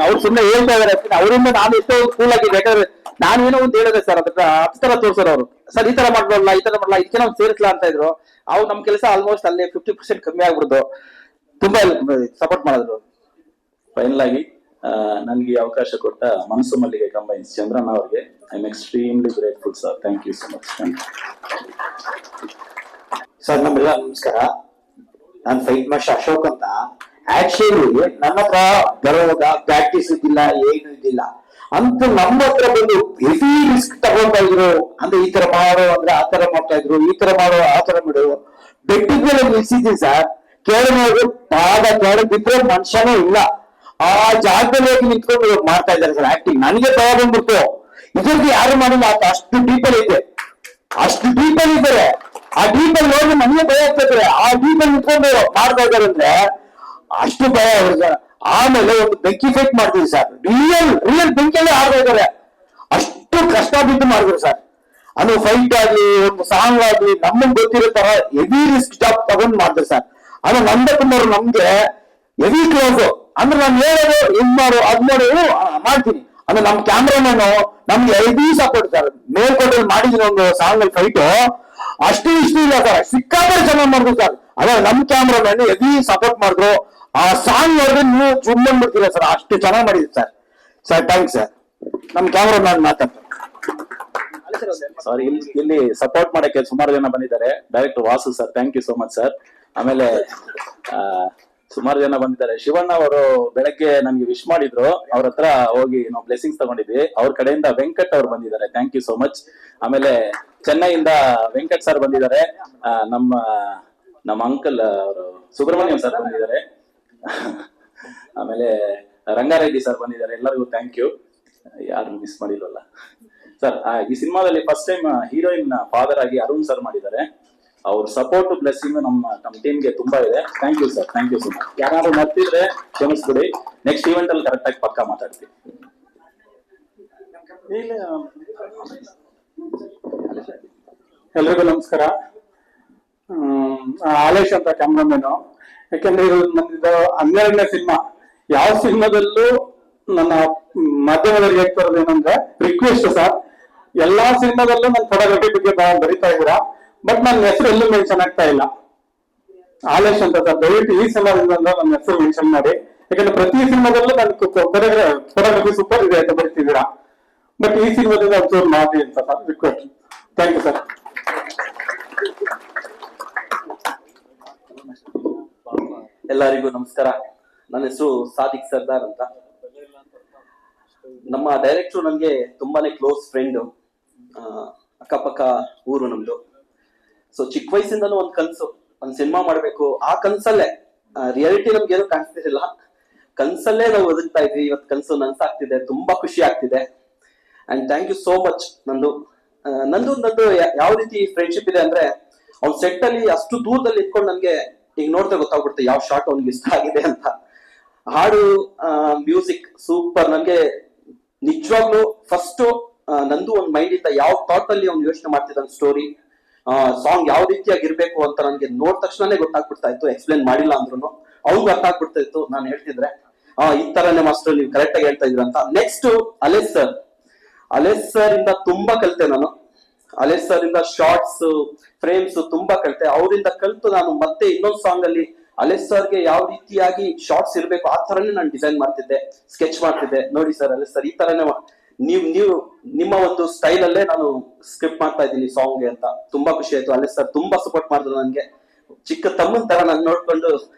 ಅವ್ರು ಸುಮ್ಮನೆ ಹೇಳ್ತಾ ಇದಾರೆ, ಅವರಿಂದ ನಾನು ಎಷ್ಟೋ ಕೂಲ್ ಆಗಿದೆ. ಯಾಕಂದ್ರೆ ನಾನು ಏನೋ ಒಂದು ಹೇಳಿದೆ ಸರ್, ಅದಕ್ಕೆ ಹತ್ತು ತರ ತೋರ್ಸೋರು ಅವರು. ಸರ್ ಈ ತರ ಮಾಡ್ಬಲ್ಲ, ಈ ತರ ಮಾಡಲ್ಲ, ಇದಕ್ಕೆ ನಾವು ಸೇರಿಸ್ಲಾ ಅಂತ ಇದ್ರು. ಅವ್ರು ನಮ್ ಕೆಲಸ ಆಲ್ಮೋಸ್ಟ್ ಅಲ್ಲಿ 50% ಕಮ್ಮಿ ಆಗ್ಬಿಡ್ದು. ತುಂಬಾ ಸಪೋರ್ಟ್ ಮಾಡಿದ್ರು. ಫೈನಲ್ ಆಗಿ ನನ್ಗೆ ಅವಕಾಶ ಕೊಟ್ಟ ಮನಸ್ಸು ಮಲ್ಲಿಗೆ ಕಂಬೈನ್ಸ್ ಚಂದ್ರಣ್ಣ ಅವರಿಗೆ I am extremely grateful sir. Thank you so much. Sir ನಮ್ಮೆಲ್ಲ ನಮಸ್ಕಾರ. ನಾನು ಫೈಟ್ ಮಾಸ್ಟರ್ ಅಶೋಕ್ ಅಂತ. ಆಕ್ಚುಲಿ ನನ್ನ ಹತ್ರ ಬರುವಾಗ ಪ್ರಾಕ್ಟೀಸ್ ಇದ್ದಿಲ್ಲ, ಏನು ಇದ್ದಿಲ್ಲ ಅಂತ ನಮ್ಮ ಹತ್ರ ಬಂದು ಹೆವಿ ರಿಸ್ಕ್ ತಗೊಳ್ತಾ ಇದ್ರು. ಅಂದ್ರೆ ಈ ತರ ಮಾಡೋ ಅಂದ್ರೆ ಆ ತರ ಮಾಡ್ತಾ ಇದ್ರು, ಈ ತರ ಮಾಡೋ ಆ ತರ ಬಿಡು. ಬೆಟ್ಟಿದ ಮೇಲೆ ನಿಲ್ಸಿದ್ದೀನಿ ಸರ್. ಕೇಳೋದು ಪಾದ ಕೆಳ ಬಿದ್ರೆ ಮನುಷ್ಯನೇ ಇಲ್ಲ. ಆ ಜಾಗದಲ್ಲಿ ಹೋಗಿ ನಿಂತ್ಕೊಂಡು ಮಾಡ್ತಾ ಇದ್ದಾರೆ ಸರ್ ಆಕ್ಟಿಂಗ್. ನನಗೆ ಭಯ ಬಂದ್ಬಿಡ್ತು. ಇದಕ್ಕೆ ಯಾರು ಮಾಡಿಲ್ಲ, ಅಷ್ಟು ಡೀಪಲ್ಲಿ ಇದೆ, ಅಷ್ಟು ಡೀಪಲ್ಲಿ ಇದ್ದಾರೆ. ಆ ಡೀಪಲ್ಲಿ ನೋಡಿ ನನಗೆ ಭಯ ಆಗ್ತದೆ. ಆ ಡೀಪಲ್ಲಿ ನಿಂತ್ಕೊಂಡು ಮಾಡ್ತಾ ಇದ್ದಾರೆ ಅಂದ್ರೆ ಅಷ್ಟು ಭಯ ಅವ್ರಿಗೆ. ಆಮೇಲೆ ಒಂದು ಬೆಂಕಿ ಫೈಟ್ ಮಾಡ್ತೀವಿ ಸರ್. ರಿಯಲ್ ಬೆಂಕಿಯಲ್ಲಿ ಆಡ್ತಾ ಇದ್ದಾರೆ. ಅಷ್ಟು ಕಷ್ಟ ಬಿದ್ದು ಮಾಡಿದ್ರು ಸರ್. ಅದು ಫೈಟ್ ಆಗ್ಲಿ, ಒಂದು ಸಾಂಗ್ ಆಗ್ಲಿ, ನಮಗೆ ಗೊತ್ತಿರೋ ತರ ಹೆವಿ ರಿಸ್ಕ್ ಜಾಬ್ ತಗೊಂಡ್ ಮಾಡಿದ್ರು ಸರ್. ಅದು ನಂದಕುಮಾರ್ ನಮ್ಗೆ ಹೆವಿ ಕ್ಲೋಸ್. ಅಂದ್ರೆ ನಾನು ಹೇಳೋದು ಇದ್ ಮಾಡು ಅದ್ ಮಾಡು ಮಾಡ್ತೀನಿ. ಅಂದ್ರೆ ನಮ್ ಕ್ಯಾಮ್ರಾಮನ್ ನಮ್ಗೆ ಹೆವಿ ಸಪೋರ್ಟ್ ಸರ್. ಮೇಲ್ಕೋಟೆಯಲ್ಲಿ ಮಾಡಿದೀನಿ ಒಂದು ಸಾಂಗ್ ಅಲ್ಲಿ ಫೈಟ್. ಅಷ್ಟು ಇಷ್ಟು ಇಲ್ಲ ಸರ್, ಸಿಕ್ಕಾಪಟ್ಟೆ ಚೆನ್ನಾಗಿ ಮಾಡಿದ್ರು ಸರ್. ಅದೇ ನಮ್ ಕ್ಯಾಮ್ರಾಮನ್ ಹೆವಿ ಸಪೋರ್ಟ್ ಮಾಡಿದ್ರು. ಆ ಸಾಂಗ್ ನೋಡಿದ್ರೆ ನೀವು ಚುಮ್ ಬಂದ್ಬಿಡ್ತೀರ ಸರ್, ಅಷ್ಟು ಚೆನ್ನಾಗಿ ಮಾಡಿದ್ರು ಸರ್. Sir thanks sir. ನಮ್ ಕ್ಯಾಮ್ರಾಮನ್ ಮಾತಾಡ್ತಾರೆ. ಸಾರಿ, ಇಲ್ಲಿ ಸಪೋರ್ಟ್ ಮಾಡಕ್ಕೆ ಸುಮಾರು ಜನ ಬಂದಿದ್ದಾರೆ. Director Vasu sir, thank you so much sir. ಆಮೇಲೆ ಸುಮಾರು ಜನ ಬಂದಿದ್ದಾರೆ. ಶಿವಣ್ಣ ಅವರು ಬೆಳಗ್ಗೆ ನಮ್ಗೆ ವಿಶ್ ಮಾಡಿದ್ರು, ಅವ್ರ ಹತ್ರ ಹೋಗಿ ನಾವು ಬ್ಲೆಸಿಂಗ್ಸ್ ತಗೊಂಡಿದ್ವಿ. ಅವ್ರ ಕಡೆಯಿಂದ ವೆಂಕಟ್ ಅವ್ರು ಬಂದಿದ್ದಾರೆ, ಥ್ಯಾಂಕ್ ಯು ಸೋ ಮಚ್. ಆಮೇಲೆ ಚೆನ್ನೈಯಿಂದ ವೆಂಕಟ್ ಸರ್ ಬಂದಿದ್ದಾರೆ. ನಮ್ಮ ಅಂಕಲ್ ಅವರು ಸುಬ್ರಹ್ಮಣ್ಯಂ ಸರ್ ಬಂದಿದ್ದಾರೆ. ಆಮೇಲೆ ರಂಗಾರೆಡ್ಡಿ ಸರ್ ಬಂದಿದ್ದಾರೆ. ಎಲ್ಲರಿಗೂ ಥ್ಯಾಂಕ್ ಯು. ಯಾರು ಮಿಸ್ ಮಾಡಿಲ್ವಲ್ಲ ಸರ್. ಈ ಸಿನಿಮಾದಲ್ಲಿ ಫಸ್ಟ್ ಟೈಮ್ ಹೀರೋಯಿನ್ ಫಾದರ್ ಆಗಿ ಅರುಣ್ ಸರ್ ಮಾಡಿದ್ದಾರೆ. ಅವ್ರ ಸಪೋರ್ಟ್ ಬ್ಲೆಸ್ಸಿಂಗ್ ನಮ್ಮ ಟೀಮ್ಗೆ ತುಂಬಾ ಇದೆ. Thank you sir, thank you so much. ಯಾರಾದ್ರೂ ಮರ್ತಿದ್ರೆ ಕ್ಷಮಿಸ್ಬಿಡಿ. ನೆಕ್ಸ್ಟ್ ಈವೆಂಟ್ ಅಲ್ಲಿ ಕರೆಕ್ಟ್ ಆಗಿ ಪಕ್ಕಾ ಮಾತಾಡ್ತೀವಿ. ಎಲ್ರಿಗೂ ನಮಸ್ಕಾರ. ಆಲೇಶ್ ಅಂತ ಕ್ಯಾಮ್ರಾಮನ್. ಯಾಕಂದ್ರೆ ಇದು ನನ್ನದು 12ನೇ ಸಿನಿಮಾ. ಯಾವ ಸಿನಿಮಾದಲ್ಲೂ ನನ್ನ ಮಾಧ್ಯಮದಲ್ಲಿ ಹೇಳ್ತಾ ಇರೋದು ಏನಂದ್ರೆ ರಿಕ್ವೆಸ್ಟ್ ಸರ್, ಎಲ್ಲಾ ಸಿನಿಮಾದಲ್ಲೂ ನನ್ನ ಫೋಟೋಗ್ರಫಿ ಬಗ್ಗೆ ಬರೀತಾ ಇದ್ದೀರಾ, ಬಟ್ ನನ್ನ ಹೆಸರು ಎಲ್ಲೂ ಮೆನ್ಷನ್ ಆಗ್ತಾ ಇಲ್ಲ. ಆಲೇಶ್ ಅಂತ ಸರ್, ದಯವಿಟ್ಟು ಈ ಸಿನಿಮಾದಿಂದ ನನ್ನ ಹೆಸರು ಮೆನ್ಷನ್ ಮಾಡಿ. ಯಾಕಂದ್ರೆ ಪ್ರತಿ ಸಿನಿಮಾದಲ್ಲೂ ನಾನು ಕೊರಿಯೋಗ್ರಫಿ ಸೂಪರ್ ಇದೆ ಅಂತ ಬರ್ತಿದ್ದೀರಾ, ಬಟ್ ಈ ಸಿನಿಮಾದಿಂದ ಒಂಚೂರು ಮಾಡಿ ಅಂತ sir request. Thank you sir. ಎಲ್ಲರಿಗೂ ನಮಸ್ಕಾರ. ನನ್ನ ಹೆಸರು ಸಾದಿಕ್ ಸರ್ದಾರ್ ಅಂತ. ನಮ್ಮ ಡೈರೆಕ್ಟ್ರು ನನಗೆ ತುಂಬಾನೇ ಕ್ಲೋಸ್ ಫ್ರೆಂಡ್, ಅಕ್ಕಪಕ್ಕ ಊರು ನಮ್ದು. ಸೊ ಚಿಕ್ಕ ವಯಸ್ಸಿಂದನೂ ಒಂದ್ ಕನ್ಸು, ಒಂದ್ ಸಿನಿಮಾ ಮಾಡ್ಬೇಕು. ಆ ಕನ್ಸಲ್ಲೇ ರಿಯಾಲಿಟಿ ನಮ್ಗೆ ಏನೂ ಕಾಣಿಸ್ತಿರ್ಲಿಲ್ಲ, ಕನ್ಸಲ್ಲೇ ನಾವು ಬದುಕ್ತಾ ಇದ್ವಿ. ಇವತ್ತು ಕನ್ಸು ನನ್ಸಾಗ್ತಿದೆ, ತುಂಬಾ ಖುಷಿ ಆಗ್ತಿದೆ. And thank you so much. ನಂದು ಯಾವ ರೀತಿ ಫ್ರೆಂಡ್ಶಿಪ್ ಇದೆ ಅಂದ್ರೆ, ಅವ್ನ ಸೆಟ್ ಅಲ್ಲಿ ಅಷ್ಟು ದೂರದಲ್ಲಿ ಇಟ್ಕೊಂಡು ನನ್ಗೆ ಈಗ ನೋಡ್ತಾ ಗೊತ್ತಾಗ್ಬಿಡುತ್ತೆ ಯಾವ ಶಾರ್ಟ್ ಅವ್ನಿಗೆ ಇಷ್ಟ ಆಗಿದೆ ಅಂತ. ಹಾಡು, ಮ್ಯೂಸಿಕ್ ಸೂಪರ್. ನನ್ಗೆ ನಿಜವಾಗ್ಲೂ ಫಸ್ಟ್ ನಂದು ಒಂದ್ ಮೈಂಡ್ ಇಂದ ಯಾವ ಥಾಟ್ ಅಲ್ಲಿ ಅವ್ನು ಯೋಚನೆ ಮಾಡ್ತಿದ್ದ ಸ್ಟೋರಿ, ಸಾಂಗ್ ಯಾವ ರೀತಿಯಾಗಿರ್ಬೇಕು ಅಂತ ನನ್ಗೆ ನೋಡ್ ತಕ್ಷಣನೇ ಗೊತ್ತಾಗ್ಬಿಡ್ತಾ ಇತ್ತು. ಎಕ್ಸ್ಪ್ಲೇನ್ ಮಾಡಿಲ್ಲ ಅಂದ್ರೂ ಅವ್ನಿಗೂ ಅರ್ಥ ಆಗ್ಬಿಡ್ತಾ ಇತ್ತು ನಾನು ಹೇಳ್ತಿದ್ರೆ. ಈ ತರನೇ ಮಾಸ್ಟರ್ ನೀವು ಕರೆಕ್ಟ್ ಆಗಿ ಹೇಳ್ತಾ ಇದ್ರ ಅಂತ. ನೆಕ್ಸ್ಟ್ ಅಲೇಸ್ ಸರ್ ಇಂದ ತುಂಬಾ ಕಲಿತೆ ನಾನು. ಅಲೇಸ್ ಸರ್ ಇಂದ ಶಾರ್ಟ್ಸ್, ಫ್ರೇಮ್ಸ್ ತುಂಬಾ ಕಲಿತೆ. ಅವರಿಂದ ಕಲಿತು ನಾನು ಮತ್ತೆ ಇನ್ನೊಂದು ಸಾಂಗ್ ಅಲ್ಲಿ ಅಲೇಸ್ ಸರ್ಗೆ ಯಾವ ರೀತಿಯಾಗಿ ಶಾರ್ಟ್ಸ್ ಇರ್ಬೇಕು ಆ ತರನೇ ನಾನು ಡಿಸೈನ್ ಮಾಡ್ತಿದ್ದೆ, ಸ್ಕೆಚ್ ಮಾಡ್ತಿದ್ದೆ. ನೋಡಿ ಸರ್, ಅಲೇಸ್ ಸರ್ ಈ ತರನೇ ನೀವು ನಿಮ್ಮ ಒಂದು ಸ್ಟೈಲ್ ಅಲ್ಲೇ ನಾನು ಸ್ಕ್ರಿಪ್ಟ್ ಮಾಡ್ತಾ ಇದ್ದೀನಿ ಸಾಂಗ್ಗೆ ಅಂತ. ತುಂಬಾ ಖುಷಿ ಆಯ್ತು. ಅಲೇಸ್ ಸರ್ ತುಂಬಾ ಸಪೋರ್ಟ್ ಮಾಡಿದ್ರು ನನ್ಗೆ, ಚಿಕ್ಕ ತಮ್ಮನ ತರ ನಾನು ನೋಡ್ಕೊಂಡು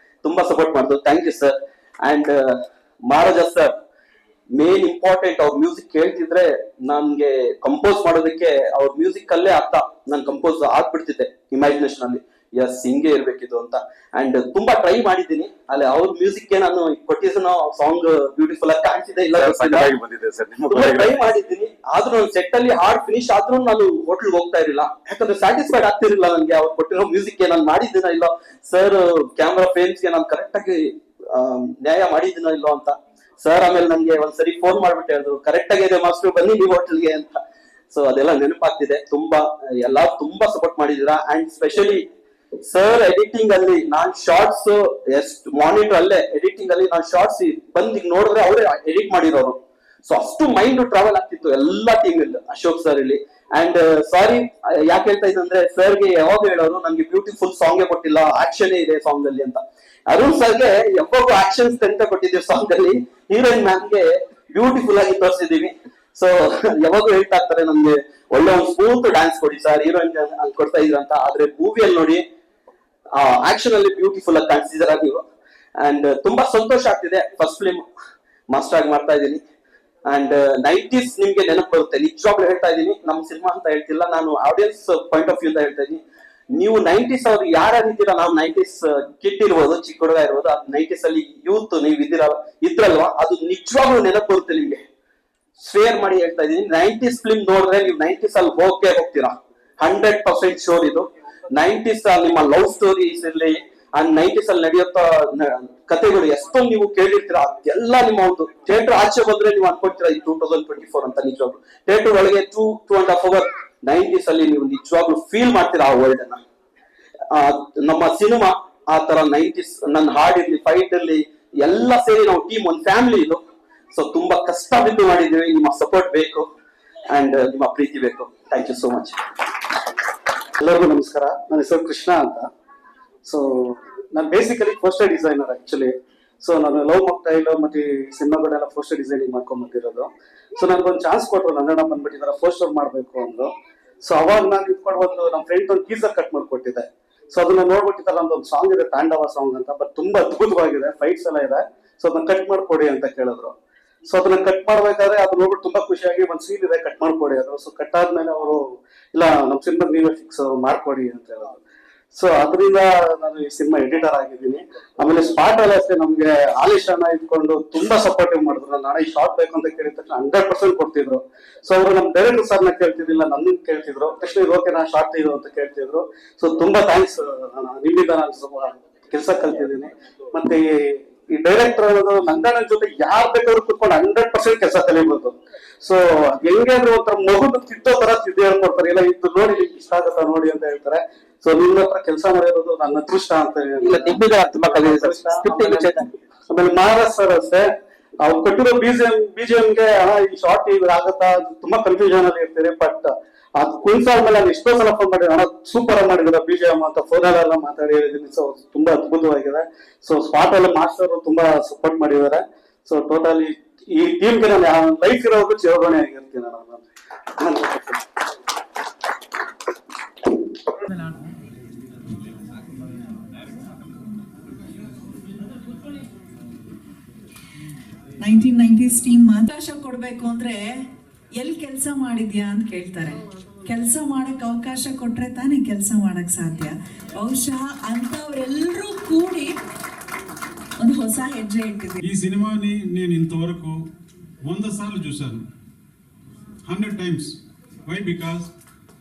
ತುಂಬಾ ಸಪೋರ್ಟ್ ಮಾಡಿದ್ರು. Thank you sir. And Maharaja sir main important. ಅವ್ರ ಮ್ಯೂಸಿಕ್ ಕೇಳ್ತಿದ್ರೆ ನನ್ಗೆ ಕಂಪೋಸ್ ಮಾಡೋದಕ್ಕೆ ಅವ್ರ ಮ್ಯೂಸಿಕ್ ಅಲ್ಲೇ ಅರ್ಥ, ನಾನು ಕಂಪೋಸ್ ಆಗ್ಬಿಡ್ತಿದ್ದೆ ಇಮ್ಯಾಜಿನೇಷನ್ ಅಲ್ಲಿ. ಎಸ್, ಹಿಂಗೆ ಇರ್ಬೇಕಿದು ಅಂತ. ಅಂಡ್ ತುಂಬಾ ಟ್ರೈ ಮಾಡಿದ್ದೀನಿ. ಅಲ್ಲಿ ಅವ್ರ ಮ್ಯೂಸಿಕ್ ನಾನು ಕೊಟ್ಟಿದ್ದು ಸಾಂಗ್ ಬ್ಯೂಟಿಫುಲ್ ಆಗಿ ಕಾಣಿಸಿದೆ ಇಲ್ಲ, ಟ್ರೈ ಮಾಡಿದ್ದೀನಿ. ಆದ್ರೂ ನಾನು ಸೆಟ್ ಅಲ್ಲಿ ಹಾಡ್ ಫಿನಿಶ್ ಆದ್ರೂ ನಾನು ಹೋಟೆಲ್ ಹೋಗ್ತಾ ಇರಲಿಲ್ಲ, ಯಾಕಂದ್ರೆ ಸ್ಯಾಟಿಸ್ಫೈಡ್ ಆಗ್ತಿರ್ಲಿಲ್ಲ ನನ್ಗೆ ಅವ್ರು ಕೊಟ್ಟಿರೋ ಮ್ಯೂಸಿಕ್ ನಾನು ಮಾಡಿದ್ದೀನ ಇಲ್ಲ, ಸರ್ ಕ್ಯಾಮ್ರಾ ಫ್ರೇಮ್ಸ್ಗೆ ನಾನು ಕರೆಕ್ಟ್ ಆಗಿ ನ್ಯಾಯ ಮಾಡಿದ್ದೀನೋ ಇಲ್ಲೋ ಅಂತ. ಸರ್ ಆಮೇಲೆ ನನ್ಗೆ ಒಂದ್ಸರಿ ಫೋನ್ ಮಾಡ್ಬಿಟ್ಟು ಹೇಳಿದ್ರು, ಕರೆಕ್ಟ್ ಆಗಿದೆ ಮಾಸ್ಟರ್, ಬನ್ನಿ ನೀವು ಹೋಟೆಲ್ಗೆ ಅಂತ. ಸೊ ಅದೆಲ್ಲ ನೆನಪಾಗ್ತಿದೆ. ಎಲ್ಲಾ ತುಂಬಾ ಸಪೋರ್ಟ್ ಮಾಡಿದೀರಾ. ಅಂಡ್ ಸ್ಪೆಷಲಿ ಸರ್ ಎಡಿಟಿಂಗ್ ಅಲ್ಲಿ ನಾನ್ ಶಾರ್ಟ್ಸ್ ಎಷ್ಟು ಮಾನಿಟರ್ ಅಲ್ಲೇ ಎಡಿಟಿಂಗ್ ಅಲ್ಲಿ ನಾನು ಶಾರ್ಟ್ಸ್ ಬಂದ್ ಈಗ ನೋಡಿದ್ರೆ ಅವರೇ ಎಡಿಟ್ ಮಾಡಿರೋರು. ಸೊ ಅಷ್ಟು ಮೈಂಡ್ ಟ್ರಾವೆಲ್ ಆಗ್ತಿತ್ತು ಎಲ್ಲಾ ಟೀಮ್ ಇಲ್ಲಿ, ಅಶೋಕ್ ಸರ್ ಇಲ್ಲಿ. ಅಂಡ್ ಸಾರಿ ಯಾಕೆ ಹೇಳ್ತಾ ಇದ್ದಂದ್ರೆ, ಸರ್ಗೆ ಯಾವಾಗ ಹೇಳೋರು ನನ್ಗೆ ಬ್ಯೂಟಿಫುಲ್ ಸಾಂಗ್ ಕೊಟ್ಟಿಲ್ಲ, ಆಕ್ಷನ್ ಇದೆ ಸಾಂಗ್ ಅಲ್ಲಿ ಅಂತ. ಅರುಣ್ ಸರ್ಗೆ ಯಾವಾಗೂ ಆಕ್ಷನ್ಸ್ ಅಂತ ಕೊಟ್ಟಿದ್ದೀವಿ ಸಾಂಗ್ ಅಲ್ಲಿ, ಹೀರೋಯಿನ್ ಮ್ಯಾಮ್ಗೆ ಬ್ಯೂಟಿಫುಲ್ ಆಗಿ ತೋರಿಸಿದೀವಿ. ಸೊ ಯಾವಾಗೂ ಹೇಳ್ತಾ ಇರ್ತಾರೆ ನಮ್ಗೆ ಒಳ್ಳೆ ಒಂದು ಸ್ಮೂತ್ ಡ್ಯಾನ್ಸ್ ಕೊಡಿ ಸರ್, ಹೀರೋಯಿನ್ ಅಲ್ಲಿ ಕೊಡ್ತಾ ಇದ್ರ ಅಂತ. ಆದ್ರೆ ಮೂವಿಯಲ್ಲಿ ನೋಡಿ ಆಕ್ಷನ್ ಅಲ್ಲಿ ಬ್ಯೂಟಿಫುಲ್ ಆಗಿ ಕಾಣಿಸಿದಾರ ನೀವು. ಅಂಡ್ ತುಂಬಾ ಸಂತೋಷ ಆಗ್ತಿದೆ. ಫಸ್ಟ್ ಫಿಲ್ಮ್ ಮಾಸ್ಟರ್ ಆಗಿ ಮಾಡ್ತಾ ಇದ್ದೀನಿ. ಅಂಡ್ 90s ನಿಮ್ಗೆ ನೆನಪು ಬರುತ್ತೆ, ನಿಜವಾಗ್ಲೂ ಹೇಳ್ತಾ ಇದ್ದೀನಿ. ನಮ್ ಸಿನಿಮಾ ಅಂತ ಹೇಳ್ತಿಲ್ಲ, ನಾನು ಆಡಿಯನ್ಸ್ ಪಾಯಿಂಟ್ ಆಫ್ ವ್ಯೂ ಅಂತ ಹೇಳ್ತಾ ಇದ್ದೀನಿ. ನೀವು 90s ಅವ್ರು ಯಾರಿದ್ದೀರಾ, ನಾವು 90s ಕಿಡ್ ಇರ್ಬೋದು, ಚಿಕ್ಕ ಹುಡುಗ ಇರ್ಬೋದು, 90s ಅಲ್ಲಿ ಯೂತ್ ನೀವು ಇದ್ರಲ್ವಾ, ಅದು ನಿಜವಾಗ್ಲೂ ನೆನಪು ಬರುತ್ತೆ ನಿಮ್ಗೆ. ಶೇರ್ ಮಾಡಿ ಹೇಳ್ತಾ ಇದ್ದೀನಿ. 90s ಫಿಲ್ಮ್ ನೋಡಿದ್ರೆ ನೀವು 90s ಅಲ್ಲಿ ಹೋಗ್ತೀರಾ, 100% ಶೋರ್ ಇದು. 90s ನಿಮ್ಮ ಲವ್ ಸ್ಟೋರೀಸ್ ಇರ್ಲಿ, ಅಂಡ್ 90s ಅಲ್ಲಿ ನಡೆಯುತ್ತ ಕಥೆಗಳು ಎಷ್ಟೊಂದು ನೀವು ಕೇಳಿರ್ತೀರಾ, ಎಲ್ಲ ನಿಮ್ಮ ಒಂದು ಥಿಯೇಟರ್ ಆಚೆ ಬಂದ್ರೆ ನೀವು ಅನ್ಕೊಳ್ತೀರಾ ಈ 2024 ಅಂತ. ನಿಜವಾಗ್ಲು ಥಿಯೇಟರ್ ಒಳಗೆ 2.5 hour 90s ಅಲ್ಲಿ ನೀವು ನಿಜವಾಗ್ಲು ಫೀಲ್ ಮಾಡ್ತೀರಾ ಆ ವರ್ಲ್ಡ್ ಅನ್ನ. ನಮ್ಮ ಸಿನಿಮಾ ಆ ತರ 90s, ನನ್ನ ಹಾಡ್ ಇರ್ಲಿ, ಫೈಟ್ ಇರ್ಲಿ, ಎಲ್ಲ ಸೇರಿ ನಾವು ಟೀಮ್, ಒಂದು ಫ್ಯಾಮಿಲಿ ಇದು. ಸೊ ತುಂಬಾ ಕಷ್ಟ ಬಿದ್ದು ಮಾಡಿದೀವಿ. ನಿಮ್ಮ ಸಪೋರ್ಟ್ ಬೇಕು ಅಂಡ್ ನಿಮ್ಮ ಪ್ರೀತಿ ಬೇಕು. Thank you so much. ಎಲ್ಲರಿಗೂ ನಮಸ್ಕಾರ. ನನ್ನ ಹೆಸರು ಕೃಷ್ಣ ಅಂತ. ಸೊ ನಾನು basically poster designer actually. So ನಾನು ಲವ್ ಮೊಕ್ಟೈಲ್ ಮತ್ತೆ ಸಿನಿಮಾಗಳೆಲ್ಲ ಪೋಸ್ಟರ್ ಡಿಸೈನಿಂಗ್ ಮಾಡ್ಕೊಂಡ್ ಬಂದಿರೋದು. ಸೊ ನನ್ಗೊಂದು ಚಾನ್ಸ್ ಕೊಟ್ಟರು, ನನ್ನ ಬಂದ್ಬಿಟ್ಟಿದಾರೆ ಪೋಸ್ಟರ್ ಮಾಡ್ಬೇಕು ಅಂದ್ರು. ಸೊ ಅವಾಗ ನಾನು ಇಟ್ಕೊಂಡು ಒಂದು ನಮ್ಮ ಫ್ರೆಂಡ್ ಒಂದು ಟೀಸರ್ ಕಟ್ ಮಾಡ್ಕೊಟ್ಟಿದ್ದೆ. ಸೊ ಅದನ್ನ ನೋಡ್ಬಿಟ್ಟಿದ್ದಾರೆ, ನಮ್ದು ಒಂದು ಸಾಂಗ್ ಇದೆ ತಾಂಡವ ಸಾಂಗ್ ಅಂತ, ಬಟ್ ತುಂಬಾ ಅದ್ಭುತವಾಗಿದೆ, ಫೈಟ್ಸ್ ಎಲ್ಲ ಇದೆ. ಸೊ ಅದನ್ನ ಕಟ್ ಮಾಡ್ಕೊಡಿ ಅಂತ ಕೇಳಿದ್ರು. ಸೊ ಅದನ್ನ ಕಟ್ ಮಾಡ್ಬೇಕಾದ್ರೆ ಅದು ನೋಡ್ಬಿಟ್ಟು ತುಂಬಾ ಖುಷಿಯಾಗಿ ಒಂದು ಸೀನ್ ಇದೆ ಕಟ್ ಮಾಡ್ಕೊಡಿ ಅದು. ಸೊ ಕಟ್ ಆದ್ಮೇಲೆ ಅವರು ಇಲ್ಲ ನಮ್ಮ ಸಿನಿಮಾ ನೀವೇ ಫಿಕ್ಸ್ ಮಾಡ್ಕೊಡಿ ಅಂತ ಹೇಳಿದ್ರು. ಸೊ ಅದರಿಂದ ನಾನು ಈ ಸಿನಿಮಾ ಎಡಿಟರ್ ಆಗಿದ್ದೀನಿ. ಆಮೇಲೆ ಸ್ಪಾಟ್ ಅಲ್ಲಿ ಅಷ್ಟೇ ನಮ್ಗೆ ಆಲಿಶಾನ ಇಟ್ಕೊಂಡು ತುಂಬಾ ಸಪೋರ್ಟಿವ್ ಮಾಡಿದ್ರು. ನಾಳೆ ಈ ಶಾರ್ಟ್ ಬೇಕು ಅಂತ ಕೇಳಿದ ತಕ್ಷಣ 100% ಕೊಡ್ತಿದ್ರು. ಸೊ ಅವರು ನಮ್ಮ ಡೈರೆಕ್ಟರ್ ಸರ್ನ ಕೇಳ್ತಿದ್ದಿಲ್ಲ, ನನ್ನ ಕೇಳ್ತಿದ್ರು. ತಕ್ಷಣ ಓಕೆ ನಾ ಶಾರ್ಟ್ ಇದು ಅಂತ ಕೇಳ್ತಿದ್ರು. ಸೊ ತುಂಬಾ ಥ್ಯಾಂಕ್ಸ್, ನಿಮ್ಮಿಂದ ನಾನು ಸ್ವಲ್ಪ ಕೆಲಸ ಕಲ್ತಿದ್ದೀನಿ. ಮತ್ತೆ ಈ ಡೈರೆಕ್ಟರ್ ಅನ್ನೋದು ನಂದಣ್ಣನ ಜೊತೆ ಯಾರ್ ಬೇಕಾದ್ರೂ ಕುತ್ಕೊಂಡು 100% ಕೆಲಸ ಕಲಿಬಹುದು. ಸೊ ಹೆಂಗೆ ಅಂದ್ರೆ ಒಂಥರ ಮಗುದು ತಿದ್ದೋ ತರ ತಿದ್ದಿ ಹೇಳ್ಕೊಡ್ತಾರೆ, ಇಲ್ಲ ಇದು ನೋಡಿ ನಿಮ್ಗೆ ಇಷ್ಟ ಆಗತ್ತಾ ನೋಡಿ ಅಂತ ಹೇಳ್ತಾರೆ. ಸೊ ನಿಮ್ಮ ಹತ್ರ ಕೆಲಸ ಮಾಡಿರೋದು ನನ್ನ ಅದೃಷ್ಟ ಅಂತ. ಆಮೇಲೆ ಮಹಾರಾಜ್ ಸರ್ ಅಷ್ಟೇ, ಅವ್ರು ಕೊಟ್ಟಿರೋ ಬಿಜಿಎಂಗೆ ಈ ಶಾರ್ಟ್ ಈಗ ಆಗತ್ತಾ ತುಂಬಾ ಕನ್ಫ್ಯೂಷನ್ ಅಲ್ಲಿ ಇರ್ತೀರಿ. ಬಟ್ ಅದು ಕುಣಿಸಾದ್ಮೇಲೆ ನಾನು ಎಷ್ಟೋ ಸಲ ಫೋನ್ ಮಾಡಿದ್ರೆ ಅಣ್ಣ ಸೂಪರ್ ಆಗಿ ಮಾಡಿದ್ರೆ BGM ಅಂತ ಫೋನಲ್ಲೆಲ್ಲ ಮಾತಾಡಿ ಹೇಳಿದ್ದೀನಿ. ಸೊ ತುಂಬಾ ಅದ್ಭುತವಾಗಿದೆ. ಸೊ ಸ್ಪಾಟ್ ಅಲ್ಲಿ ಮಾಸ್ಟರ್ ತುಂಬಾ ಸಪೋರ್ಟ್ ಮಾಡಿದ್ದಾರೆ. ಸೊ ಟೋಟಲಿ ಈ ಟೀಮ್ಗೆ ನಾನು ಲೈಫ್ ಇರೋದು ಚಿರಋಣಿ ಆಗಿರ್ತೀನಿ ನಾನು. ಟೀಮ್ ಅವಕಾಶ ಕೊಡ್ಬೇಕು ಅಂದ್ರೆ ಎಲ್ಲಿ ಕೆಲಸ ಮಾಡಿದ್ಯಾ ಅಂತ ಕೇಳ್ತಾರೆ. ಕೆಲಸ ಮಾಡಕ್ ಅವಕಾಶ ಕೊಟ್ರೆ ತಾನೇ ಕೆಲಸ ಮಾಡಕ್ ಸಾಧ್ಯ. ಬಹುಶಃ ಅಂತವ್ರೆಲ್ಲರೂ ಕೂಡಿ ಒಂದು ಹೊಸ ಹೆಜ್ಜೆ ఇట్టింది. ఈ సినిమాని నేను ఇంతవరకు 100 సార్లు చూశాను, 100 times. Why? Because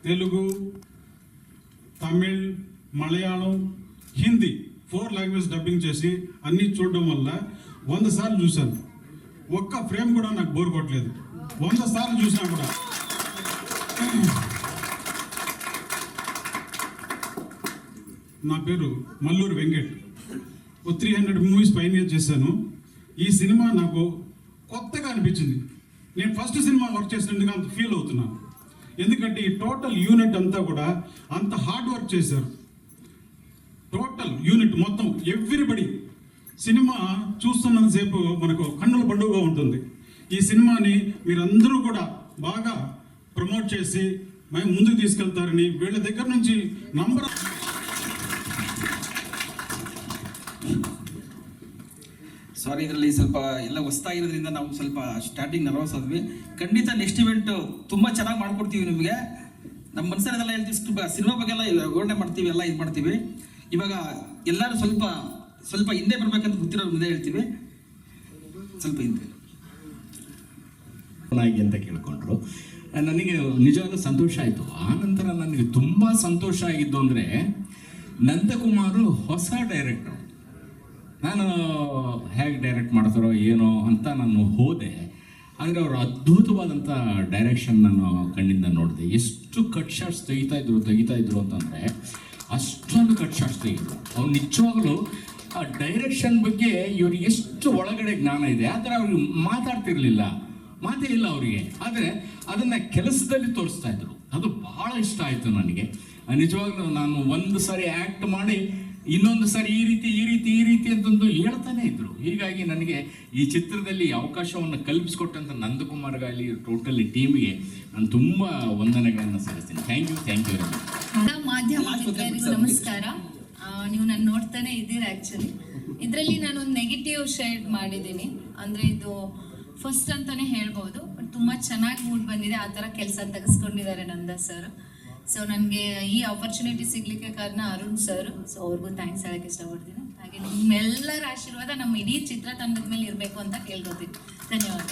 Telugu, Tamil, Malayalam, Hindi 4 language dubbing చేసి అన్ని చూడడం వల్ల 100 సార్లు చూశాను. ఒక్క ఫ్రేమ్ కూడా నాకు బోర్ కొట్టలేదు 100 సార్లు చూసినా కూడా. నా పేరు మల్లూరు వెంకట్. 300 మూవీస్ పైన చేశాను. ఈ సినిమా నాకు కొత్తగా అనిపించింది. నేను ఫస్ట్ సినిమా వర్క్ చేసినందుకు అంత ఫీల్ అవుతున్నాను. ఎందుకంటే ఈ టోటల్ యూనిట్ అంతా కూడా అంత హార్డ్ వర్క్ చేశారు. టోటల్ యూనిట్ మొత్తం ఎవ్రీబడి సినిమా చూస్తున్నంతసేపు మనకు కన్నుల పండుగగా ఉంటుంది. ఈ సినిమాని మీరందరూ కూడా బాగా ప్రమోట్ చేసి మేము ముందుకు తీసుకెళ్తారని వీళ్ళ దగ్గర నుంచి నంబర్. ಸಾರಿ, ಇದರಲ್ಲಿ ಸ್ವಲ್ಪ ಎಲ್ಲ ಹೊಸ್ತಾಗಿರೋದ್ರಿಂದ ನಾವು ಸ್ವಲ್ಪ ಸ್ಟಾರ್ಟಿಂಗ್ ನರ್ವಸ್ ಆದ್ವಿ. ಖಂಡಿತ ನೆಕ್ಸ್ಟ್ ಇವೆಂಟ್ ತುಂಬಾ ಚೆನ್ನಾಗಿ ಮಾಡ್ಕೊಡ್ತೀವಿ ನಿಮಗೆ. ನಮ್ಮ ಮನಸ್ಸನ್ನೆಲ್ಲ ಹೇಳ್ತೀವಿ, ತುಂಬ ಸಿನಿಮಾ ಬಗ್ಗೆ ಎಲ್ಲ ವಿವರಣೆ ಮಾಡ್ತೀವಿ, ಎಲ್ಲ ಇದು ಮಾಡ್ತೀವಿ. ಇವಾಗ ಎಲ್ಲರೂ ಸ್ವಲ್ಪ ಸ್ವಲ್ಪ ಹಿಂದೆ ಬರ್ಬೇಕಂತ ಗೊತ್ತಿರೋರು ಮುಂದೆ ಹೇಳ್ತೀವಿ, ಸ್ವಲ್ಪ ಹಿಂದೆ ಅಂತ ಕೇಳ್ಕೊಂಡ್ರು. ನನಗೆ ನಿಜವಾಗ್ಲೂ ಸಂತೋಷ ಆಯಿತು. ಆ ನಂತರ ನನಗೆ ತುಂಬ ಸಂತೋಷ ಆಗಿದ್ದು ಅಂದರೆ ನಂದಕುಮಾರು ಹೊಸ ಡೈರೆಕ್ಟ್ರು. ನಾನು ಹೇಗೆ ಡೈರೆಕ್ಟ್ ಮಾಡ್ತಾರೋ ಏನೋ ಅಂತ ನಾನು ಹೋದೆ. ಆದರೆ ಅವರು ಅದ್ಭುತವಾದಂಥ ಡೈರೆಕ್ಷನ್ ನಾನು ಕಣ್ಣಿಂದ ನೋಡಿದೆ. ಎಷ್ಟು ಕಟ್ ಶಾಟ್ಸ್ ತೆಗಿತಾ ಇದ್ರು ಅಂತಂದರೆ ಅಷ್ಟೊಂದು ಕಟ್ ಶಾಟ್ಸ್ ತೆಗೆದ್ರು. ಅವ್ರು ನಿಜವಾಗ್ಲೂ ಆ ಡೈರೆಕ್ಷನ್ ಬಗ್ಗೆ ಇವ್ರಿಗೆ ಎಷ್ಟು ಒಳಗಡೆ ಜ್ಞಾನ ಇದೆ. ಆ ಥರ ಅವ್ರಿಗೆ ಮಾತಾಡ್ತಿರ್ಲಿಲ್ಲ, ಮಾತೇ ಇಲ್ಲ ಅವರಿಗೆ. ಆದರೆ ಅದನ್ನು ಕೆಲಸದಲ್ಲಿ ತೋರಿಸ್ತಾ ಇದ್ರು. ಅದು ಭಾಳ ಇಷ್ಟ ಆಯಿತು ನನಗೆ. ನಿಜವಾಗ್ಲೂ ನಾನು ಒಂದು ಸಾರಿ ಆ್ಯಕ್ಟ್ ಮಾಡಿ ಇನ್ನೊಂದು ಸಾರಿ ಈ ರೀತಿ ಅಂತಂದು ಹೇಳ್ತಾನೆ ಇದ್ರು. ಹೀಗಾಗಿ ನನಗೆ ಈ ಚಿತ್ರದಲ್ಲಿ ಅವಕಾಶವನ್ನು ಕಲ್ಪಿಸ್ಕೊಟ್ಟಂಥ ನಂದಕುಮಾರ್ಗಾಗಲಿ ಟೋಟಲಿ ಟೀಮಿಗೆ ನಾನು ತುಂಬ ವಂದನೆಗಳನ್ನು ಸಲ್ಲಿಸ್ತೀನಿ. Thank you very much. ಮಾಧ್ಯಮ ಮಿತ್ರರಿಗೂ ನಮಸ್ಕಾರ. ನೀವು ನಾನು ನೋಡ್ತಾನೆ ಇದ್ದೀರಾ. ಆ್ಯಕ್ಚುಲಿ ಇದರಲ್ಲಿ ನಾನು ಒಂದು ನೆಗೆಟಿವ್ ಶೇಡ್ ಮಾಡಿದ್ದೀನಿ. ಅಂದರೆ ಇದು ಫಸ್ಟ್ ಅಂತಾನೆ ಹೇಳ್ಬೋದು. ಬಟ್ ತುಂಬ ಚೆನ್ನಾಗಿ ಮೂಡ್ ಬಂದಿದೆ. ಆ ಥರ ಕೆಲಸ ತೆಗೆಸ್ಕೊಂಡಿದ್ದಾರೆ ನಂದ ಸರ್. ಸೊ ನನಗೆ ಈ ಆಪರ್ಚುನಿಟಿ ಸಿಗ್ಲಿಕ್ಕೆ ಕಾರಣ ಅರುಣ್ ಸರ್. ಸೊ ಅವ್ರಿಗೂ ಥ್ಯಾಂಕ್ಸ್ ಹೇಳಕ್ಕೆ ಇಷ್ಟಪಡ್ತೀನಿ. ಹಾಗೆ ನಿಮ್ಮೆಲ್ಲರ ಆಶೀರ್ವಾದ ನಮ್ಮ ಇಡೀ ಚಿತ್ರತಂಡದ ಮೇಲೆ ಇರಬೇಕು ಅಂತ ಕೇಳ್ಕೊತೀನಿ. ಧನ್ಯವಾದ.